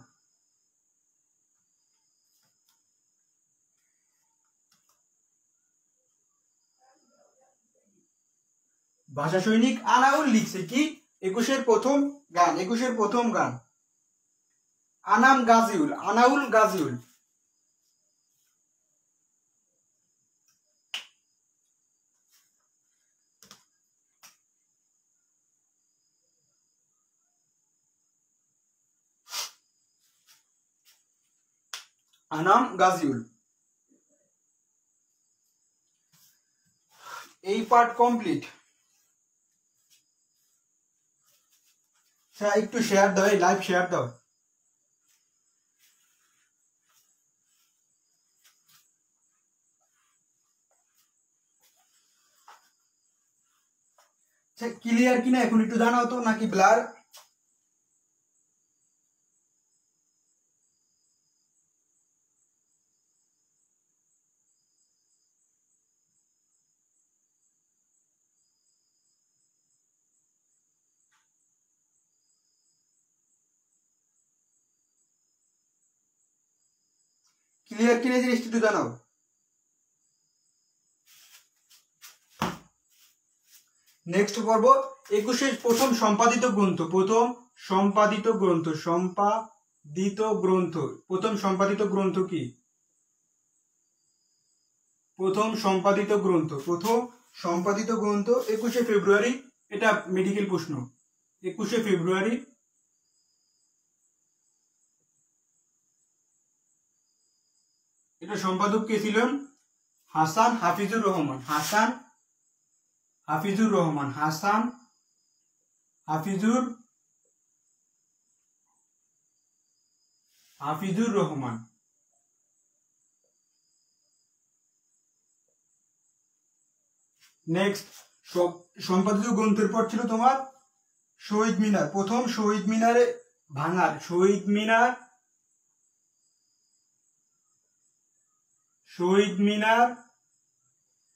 ভাষা সৈনিক আনাউল লিখছে কি? 21-এর প্রথম গান, 21-এর প্রথম গান। আনাম গাজিউল, আনাউল গাজিউল। আনাম গাজিউল। এই পার্ট কমপ্লিট। একটু শেয়ার দাও, এই লাইভ শেয়ার দাও। ক্লিয়ার কিনা এখন একটু জানাও তো, নাকি ব্লার? ক্লিয়ার কিনা জিনিসটা একটু জানাও। নেক্সট পর্ব 21-এর প্রথম সম্পাদিত গ্রন্থ, প্রথম সম্পাদিত গ্রন্থ, সম্পাদিত গ্রন্থ, প্রথম সম্পাদিত গ্রন্থ কি? প্রথম সম্পাদিত গ্রন্থ, প্রথম সম্পাদিত গ্রন্থ 21শে ফেব্রুয়ারি। এটা মেডিকেল প্রশ্ন। 21শে ফেব্রুয়ারি। এটা সম্পাদক কে ছিলেন? হাসান হাফিজুর রহমান। হাসান হাফিজুর রহমান। হাসান হাফিজুর রহমান। নেক্সট সম্পাদিত গ্রন্থের পর ছিল তোমার শহীদ মিনার। প্রথম শহীদ মিনারে ভাঙার, শহীদ মিনার, শহীদ মিনার।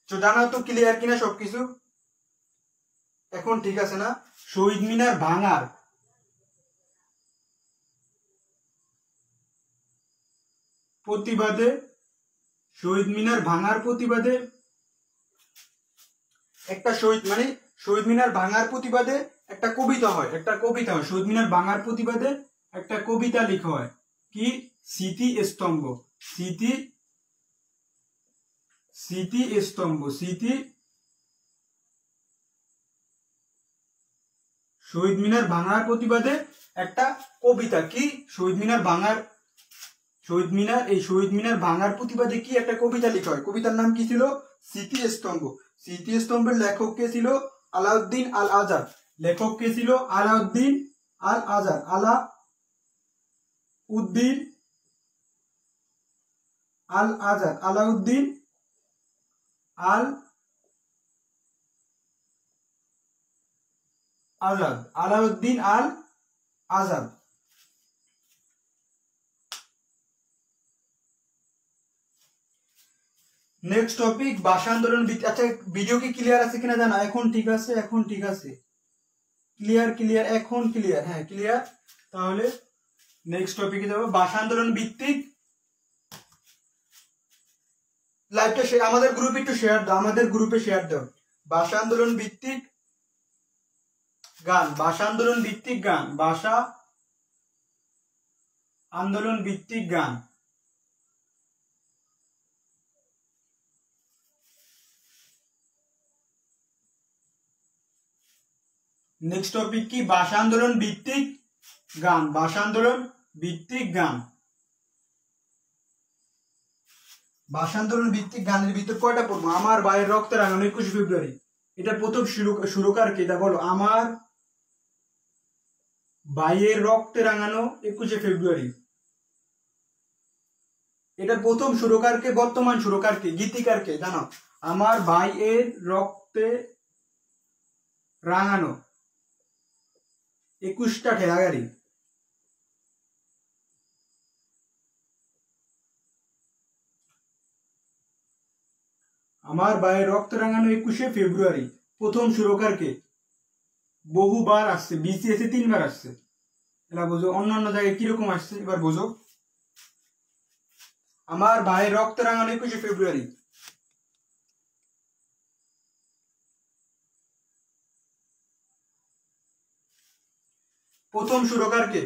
তো জানাও তো ক্লিয়ার কিনা সবকিছু? এখন ঠিক আছে না? শহীদ মিনার ভাঙার প্রতিবাদে, শহীদ মিনার ভাঙার প্রতিবাদে একটা শহীদ মিনার ভাঙার প্রতিবাদে একটা কবিতা হয়, একটা কবিতা হয়। শহীদ মিনার ভাঙার প্রতিবাদে একটা কবিতা লেখা হয় কি? স্মৃতি স্তম্ভ। স্মৃতি স্তম্ভ। স্মৃতি, শহীদ মিনার ভাঙার প্রতিবাদে একটা কবিতা কি? শহীদ মিনার ভাঙার, শহীদ মিনার, এই শহীদ মিনার ভাঙার প্রতিবাদে কি একটা কবিতা লেখা হয়। কবিতার নাম কি ছিল? স্মৃতি স্তম্ভ। স্মৃতি স্তম্ভের লেখক কে ছিল? আলাউদ্দিন আল আজাদ। লেখক কে ছিল? আলাউদ্দিন আল আজাদ। আলাউদ্দিন আল আজাদ। আলাউদ্দিন আল আজাদ। আলাউদ্দিন আল আজাদ। নেক্সট টপিক ভাষা আন্দোলন। আচ্ছা, ভিডিও কি ক্লিয়ার আছে কিনা জানা? এখন ঠিক আছে, এখন ঠিক আছে, ক্লিয়ার ক্লিয়ার, এখন ক্লিয়ার। হ্যাঁ ক্লিয়ার। তাহলে নেক্সট টপিকে যাবো, ভাষা আন্দোলন ভিত্তিক। লাইভটা আমাদের গ্রুপে একটু শেয়ার দাও, আমাদের গ্রুপে শেয়ার দাও। ভাষা আন্দোলন ভিত্তিক গান, ভাষা আন্দোলন ভিত্তিক গান, ভাষা আন্দোলন ভিত্তিক গান। নেক্সট টপিক কি? ভাষা আন্দোলন ভিত্তিক গান, ভাষা আন্দোলন ভিত্তিক গান। ভাষা আন্দোলন ভিত্তিক গানের ভিতর কয়টা পড়বো? আমার ভাইয়ের রক্তে রাঙানো 21শে ফেব্রুয়ারি। এটা প্রথম সুরকার কে? এটা বলো। আমার ভাইয়ের রক্তে রাঙানো 21শে ফেব্রুয়ারি। এটার প্রথম সুরকার কে? বর্তমান সুরকার কে? গীতিকার কে? জানো? আমার ভাইয়ের রক্তে রাঙানো 21টা ঠেলাগাড়ি। আমার ভাইয়ের রক্ত রাঙানো 21শে ফেব্রুয়ারি প্রথম সুরকার কে? বহুবার আসছে, বিসিএস এ 3বার আসছে। এলা বুঝো, অন্যান্য জায়গায় কিরকম আসছে এবার বুঝো। আমার ভাইয়ের রক্ত রাঙানো 21শে ফেব্রুয়ারি। প্রথম সুরকার কে?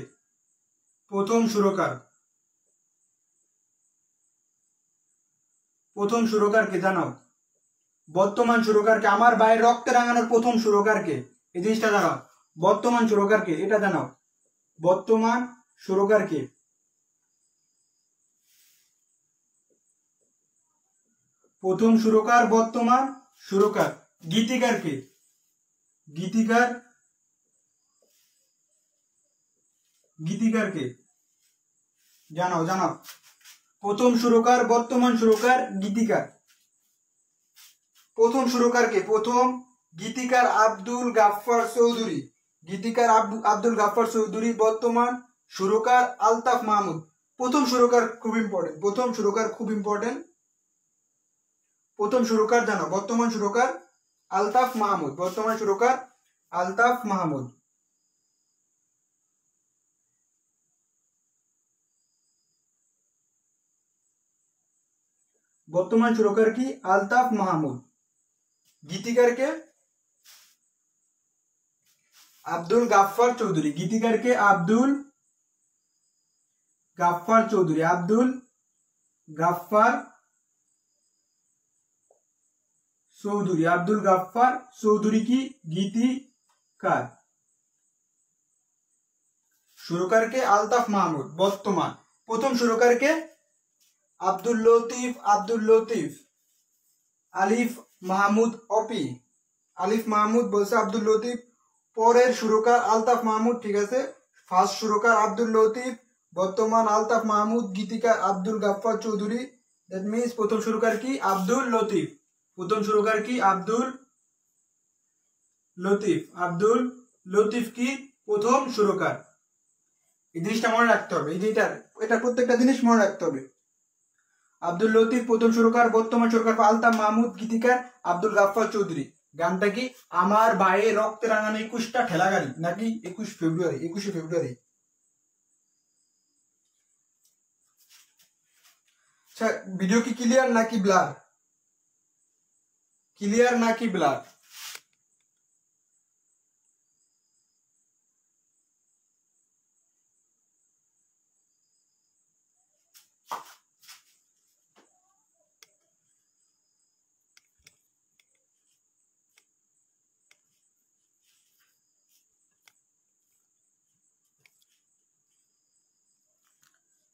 প্রথম সুরকার, প্রথম সুরকার কে জানাও। বর্তমান সুরকার কে? আমার ভাইয়ের রক্ত রাঙানোর প্রথম সুরকার কে? এই জিনিসটা জানাও। বর্তমান সুরকার কে এটা জানাও। বর্তমান সুরকার কে? প্রথম সুরকার, বর্তমান সুরকার। গীতিকার কে? গীতিকার, গীতিকার কে জানাও জানাও। প্রথম সুরকার, বর্তমান সুরকার, গীতিকার। প্রথম সুরকার কে? প্রথম গীতিকার আব্দুল গাফফার চৌধুরী। গীতিকার আব্দুল গাফফার চৌধুরী। বর্তমান সুরকার আলতাফ মাহমুদ। প্রথম সুরকার খুব ইম্পর্টেন্ট, প্রথম সুরকার খুব ইম্পর্টেন্ট। প্রথম সুরকার জানো। বর্তমান সুরকার আলতাফ মাহমুদ। বর্তমান সুরকার আলতাফ মাহমুদ। বর্তমান সুরকার কি? আলতাফ মাহমুদ। গীতিকার কে? আব্দুল গাফফার চৌধুরী। গীতিকার কে? আব্দুল গাফফার চৌধুরী। আব্দুল গাফফার চৌধুরী। আব্দুল গাফফার চৌধুরী কি গীতিকার। সুরকার কে? আলতাফ মাহমুদ। বর্তমান। প্রথম সুরকার কে? আব্দুল লতিফ। আব্দুল লতিফ। আলিফ মাহমুদ অপি। আলিফ মাহমুদ বলছে আব্দুল লতিফ। পরের সুরকার আলতাফ মাহমুদ, ঠিক আছে। ফার্স্ট সুরকার আব্দুল লতিফ, বর্তমান আলতাফ মাহমুদ, গীতিকার আব্দুল গাফফার চৌধুরী। দ্যাট মিনস প্রথম সুরকার কি? আব্দুল লতিফ। প্রথম সুরকার কি? আব্দুল লতিফ। আব্দুল লতিফ কি প্রথম সুরকার। এই জিনিসটা মনে রাখতে হবে। এই যেটা, এটা প্রত্যেকটা জিনিস মনে রাখতে হবে। আব্দুল লতিফ প্রথম সুরকার, বর্তমান সুরকার আলতাফ মাহমুদ, গীতিকার আব্দুল গাফফার চৌধুরী। গানটা কি? আমার ভাইয়ের রক্তে রাঙানো 21টা ঠেলাগাড়ি, নাকি 21 ফেব্রুয়ারি? 21শে ফেব্রুয়ারি। আচ্ছা, ভিডিও কি ক্লিয়ার নাকি ব্লার? ক্লিয়ার নাকি ব্লার?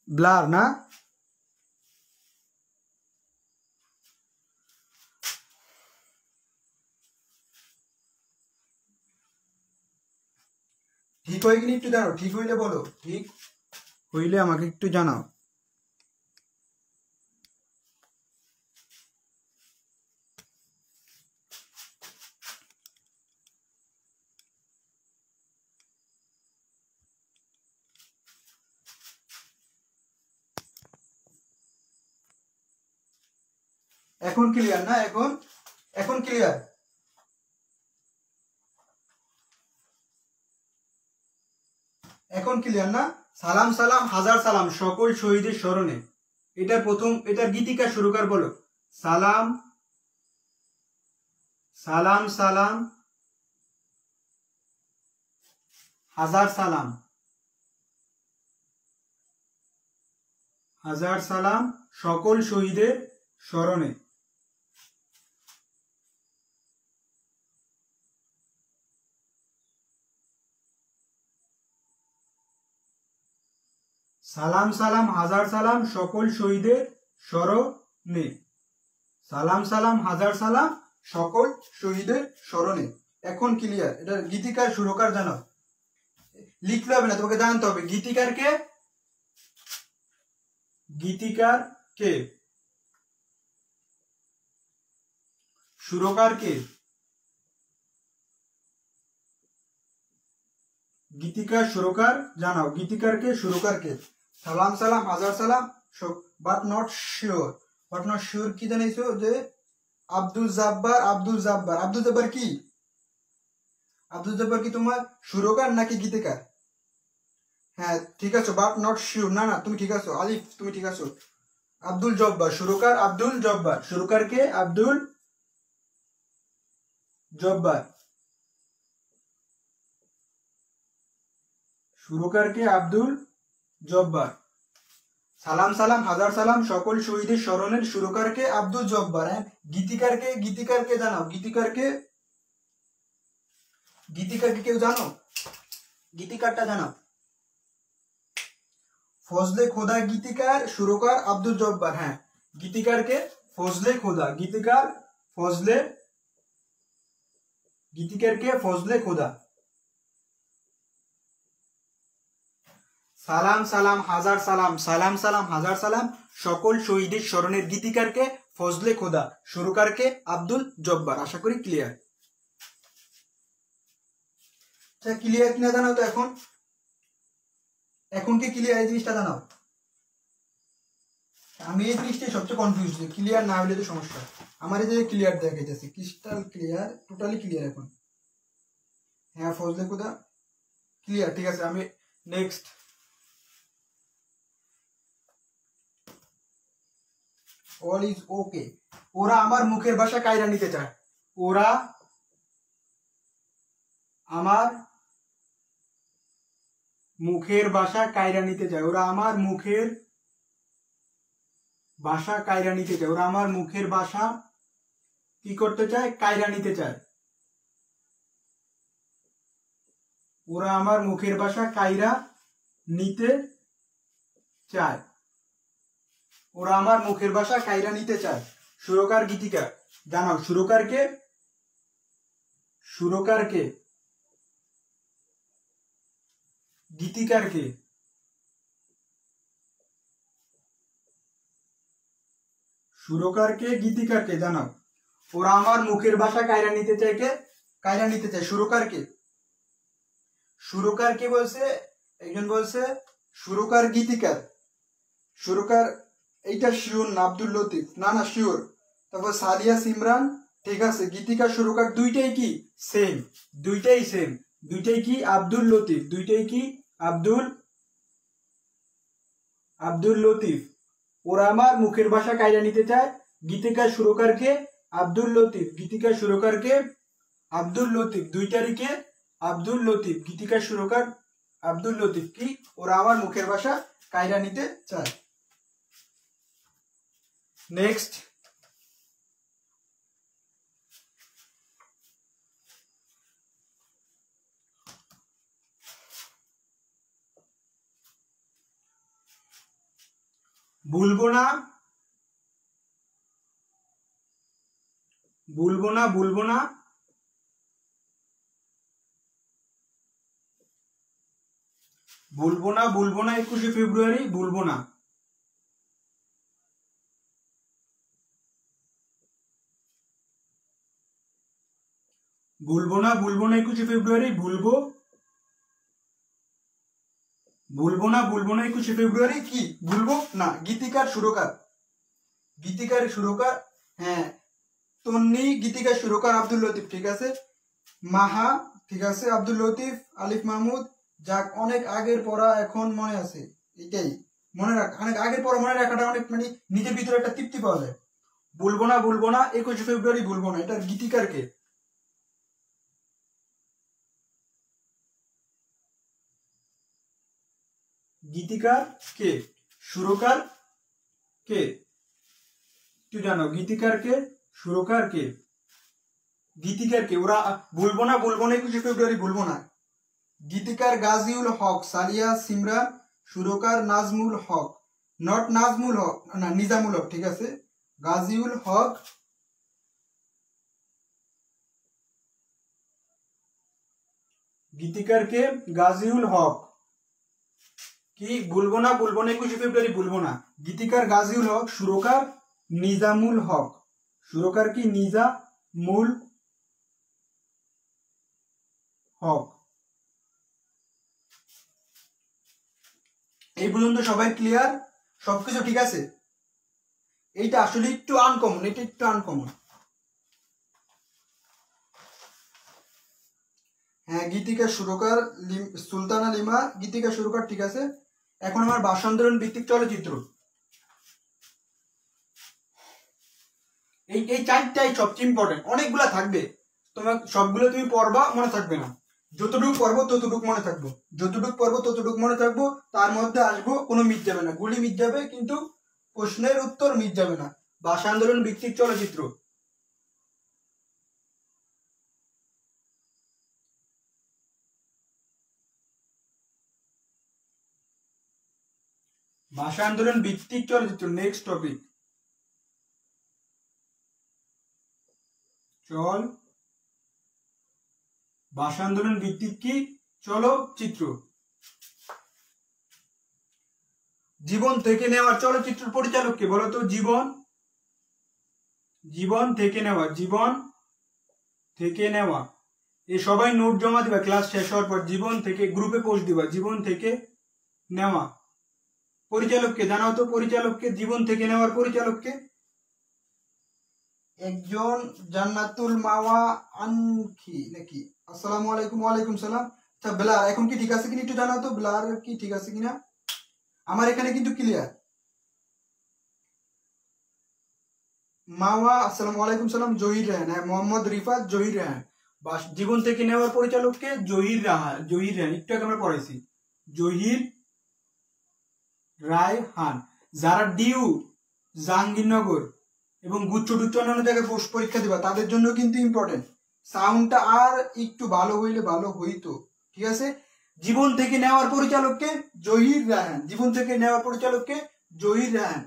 ব্লার না? ঠিক হয়ে গেলে একটু জানাও। ঠিক হইলে বলো, ঠিক হইলে আমাকে একটু জানাও। এখন ক্লিয়ার না? এখন এখন ক্লিয়ার? এখন ক্লিয়ার না? সালাম সালাম হাজার সালাম সকল শহীদের স্মরণে। এটার প্রথম, এটার গীতিকার সুরকার বলো। সালাম সালাম সালাম হাজার সালাম, হাজার সালাম সকল শহীদের স্মরণে। সালাম সালাম হাজার সালাম সকল শহীদের স্মরণে। সালাম সালাম হাজার সালাম সকল শহীদের স্মরণে। এখন ক্লিয়ার? এটা গীতিকার সুরকার জানাও। লিখতে হবে না, তোমাকে জানতে হবে। গীতিকার কে? গীতিকার কে? সুরকার কে? গীতিকার সুরকার জানাও। গীতিকার কে? সুরকার কে? সালাম সালাম হাজার সালাম, but not sure. But not sure কি জানাইছো? যে আব্দুল জব্বার, আব্দুল জব্বার। আব্দুল জব্বার কি? আব্দুল জব্বার কি তোমার সুরকার নাকি গীতিকার? হ্যাঁ ঠিক আছে, বাট নট শিওর। না না, তুমি ঠিক আছো আলিফ, তুমি ঠিক আছো। আব্দুল জব্বার সুরকার, আব্দুল জব্বার। সুরকার কে? আব্দুল জব্বার। সুরকার কে? আব্দুল জব্বার। সালাম সালাম হাজার সালাম সকল শহীদের স্মরণের সুরকার কে? আব্দুল জব্বার। হ্যাঁ, গীতিকার কে? গীতিকার কে জানাও, গীতিকার কে? গীতিকার কে কেউ জানো? গীতিকারটা জানাও। ফজলে খোদা গীতিকার, সুরকার আব্দুল জব্বার। হ্যাঁ, গীতিকার কে? ফজলে খোদা। গীতিকার ফজলে, গীতিকার কে? ফজলে খোদা। সালাম সালাম হাজার সালাম, সালাম সালাম হাজার সালাম সকল শহীদের স্মরণের গীতিকার কে? ফজলে খোদা। সুরকার কে? আব্দুল জব্বার। আশা করি ক্লিয়ার। আচ্ছা, ক্লিয়ার কিনা জানাও তো এখন, এখন কি ক্লিয়ার? এই জিনিসটা জানাও। আমি এই জিনিসটাই সবচেয়ে কনফিউজ, ক্লিয়ার না হলে তো সমস্যা। আমার এই যে ক্লিয়ার দেখা যাচ্ছে, ক্রিস্টাল ক্লিয়ার, টোটালি ক্লিয়ার এখন। হ্যাঁ ফজলে খোদা ক্লিয়ার, ঠিক আছে। আমি নেক্সট, অল ইজ ওকে। ওরা আমার মুখের ভাষা কায়রা নিতে চায়। ওরা আমার মুখের ভাষা কায়রা নিতে চায়। ওরা আমার মুখের ভাষা কায়রা নিতে চায়। ওরা আমার মুখের ভাষা কি করতে চায়? কায়রা নিতে চায়। ওরা আমার মুখের ভাষা কায়রা নিতে চায়। ওরা আমার মুখের ভাষা কায়রা নিতে চায়। সুরকার গীতিকার জানাও। সুরকার কে? সুরকার কে? গীতিকার কে? সুরকার কে? গীতিকার কে জানাও। ওরা আমার মুখের ভাষা কায়রা নিতে চায় কে? কায়রা নিতে চায়। সুরকার কে? সুরকার কে বলছে? একজন বলছে সুরকার গীতিকার। সুরকার এইটা শিওর না, আব্দুল লতিফ। না না শিওর। তারপর সাদিয়া সিমরান, ঠিক আছে। গীতিকার সুরকার দুইটাই কি সেম? দুইটাই সেম। দুইটাই কি আব্দুল লতিফ। দুইটাই কি আব্দুল আব্দুল লতিফ। ওরা আমার মুখের ভাষা কায়রা নিতে চায়। গীতিকার সুরকার কে? আব্দুল লতিফ। গীতিকার সুরকার কে? আব্দুল লতিফ। দুইটারই কে? আব্দুল লতিফ। গীতিকার সুরকার আব্দুল লতিফ। কি? ওরা আমার মুখের ভাষা কায়রা নিতে চায়। নেক্সট, ভুলবো না, ভুলবো না, ভুলবো না, ভুলবো না, ভুলবো না 21শে ফেব্রুয়ারি, ভুলবো না। ভুলবো না, ভুলবো না 21শে ফেব্রুয়ারি, ভুলবো, ভুলবো না, ভুলবো না 21শে ফেব্রুয়ারি। কি ভুলবো না? গীতিকার সুরকার, গীতিকার সুরকার। হ্যাঁ, তন্নি গীতিকার সুরকার আব্দুল লতিফ, ঠিক আছে। মাহা, ঠিক আছে। আব্দুল লতিফ, আলিফ মাহমুদ। যাক, অনেক আগের পড়া এখন মনে আছে। এটাই মনে রাখ, অনেক আগের পড়া মনে রাখাটা অনেক মানে নিজের ভিতরে একটা তৃপ্তি পাওয়া যায়। ভুলবো না, ভুলবো না 21শে ফেব্রুয়ারি, ভুলবো না। এটার গীতিকার কে? গীতিকার কে? সুরকার কে? তুই জানো গীতিকার কে? সুরকার কে? গীতিকার কে? ওরা ভুলবো না, ভুলবো না 21শে ফেব্রুয়ারি, ভুলবো না। গীতিকার গাজিউল হক, সালিয়া সিমরান। সুরকার নাজমুল হক, নট নাজমুল হক, না নিজামুল হক, ঠিক আছে। গাজিউল হক। গীতিকার কে? গাজিউল হক। কি? ভুলবো না, ভুলবো না 21শে ফেব্রুয়ারি, ভুলবো না। গীতিকার গাজিউল হক, সুরকার নিজামুল হক। সুরকার কি? নিজামুল হক। এই পর্যন্ত সবাই ক্লিয়ার? সবকিছু ঠিক আছে? এইটা আসলে একটু আনকমন, এটা একটু আনকমন। হ্যাঁ, গীতিকা সুরকার সুলতানা লিমা, গীতিকা সুরকার, ঠিক আছে। এখন আমার ভাষা আন্দোলন ভিত্তিক চলচ্চিত্র, এই চারটাই সবচেয়ে ইম্পর্টেন্ট। অনেকগুলা থাকবে, তোমার সবগুলো তুমি পড়বা, মনে থাকবে না। যতটুকু পড়বো ততটুকু মনে থাকবো, যতটুকু পড়বো ততটুকু মনে থাকবো। তার মধ্যে আসবো, কোনো মিস যাবে না, গুলি মিস যাবে কিন্তু প্রশ্নের উত্তর মিস যাবে না। ভাষা আন্দোলন ভিত্তিক চলচ্চিত্র, ভাষা আন্দোলন ভিত্তিক চলচ্চিত্র। নেক্সট টপিক, চল ভাষা আন্দোলন ভিত্তিক কি চলচ্চিত্র। জীবন থেকে নেওয়া চলচ্চিত্রের পরিচালক কে বলতো? জীবন থেকে নেওয়া, জীবন থেকে নেওয়া। এই সবাই নোট জমা দিবা ক্লাস শেষ হওয়ার পর, জীবন থেকে গ্রুপে পোস্ট দিবা, জীবন থেকে নেওয়া। পরিচালককে জানাও তো, পরিচালককে, জীবন থেকে নেওয়ার পরিচালককে? একজন জান্নাতুল মাওয়া আনখি নাকি? আসসালামু আলাইকুম। ওয়ালাইকুম সালাম। আচ্ছা ব্লার এখন কি ঠিক আছে কিনা একটু জানাও তো, ব্লার কি ঠিক আছে কিনা? আমার এখানে কিন্তু ক্লিয়ার। মাওয়া, আসসালামু আলাইকুম সালাম। জহির রায়হান, হ্যাঁ, মোহাম্মদ রিফাত জহির রায়হান। বাস, জীবন থেকে নেওয়ার পরিচালককে? জহির রায়হান, একটু আগে আমরা পড়াইছি, জহির রায়হান। যারা ডিউ, জাহাঙ্গীরনগর এবং গুচ্ছ টুচ্ছ অন্যান্য জায়গায় পোস্ট পরীক্ষা দিবা, তাদের জন্য কিন্তু ইম্পর্টেন্ট। সাউন্ডটা আর একটু ভালো হইলে ভালো হইতো, ঠিক আছে। জীবন থেকে নেওয়ার পরিচালককে? জহির রায়হান। জীবন থেকে নেওয়ার পরিচালককে? জহির রায়হান।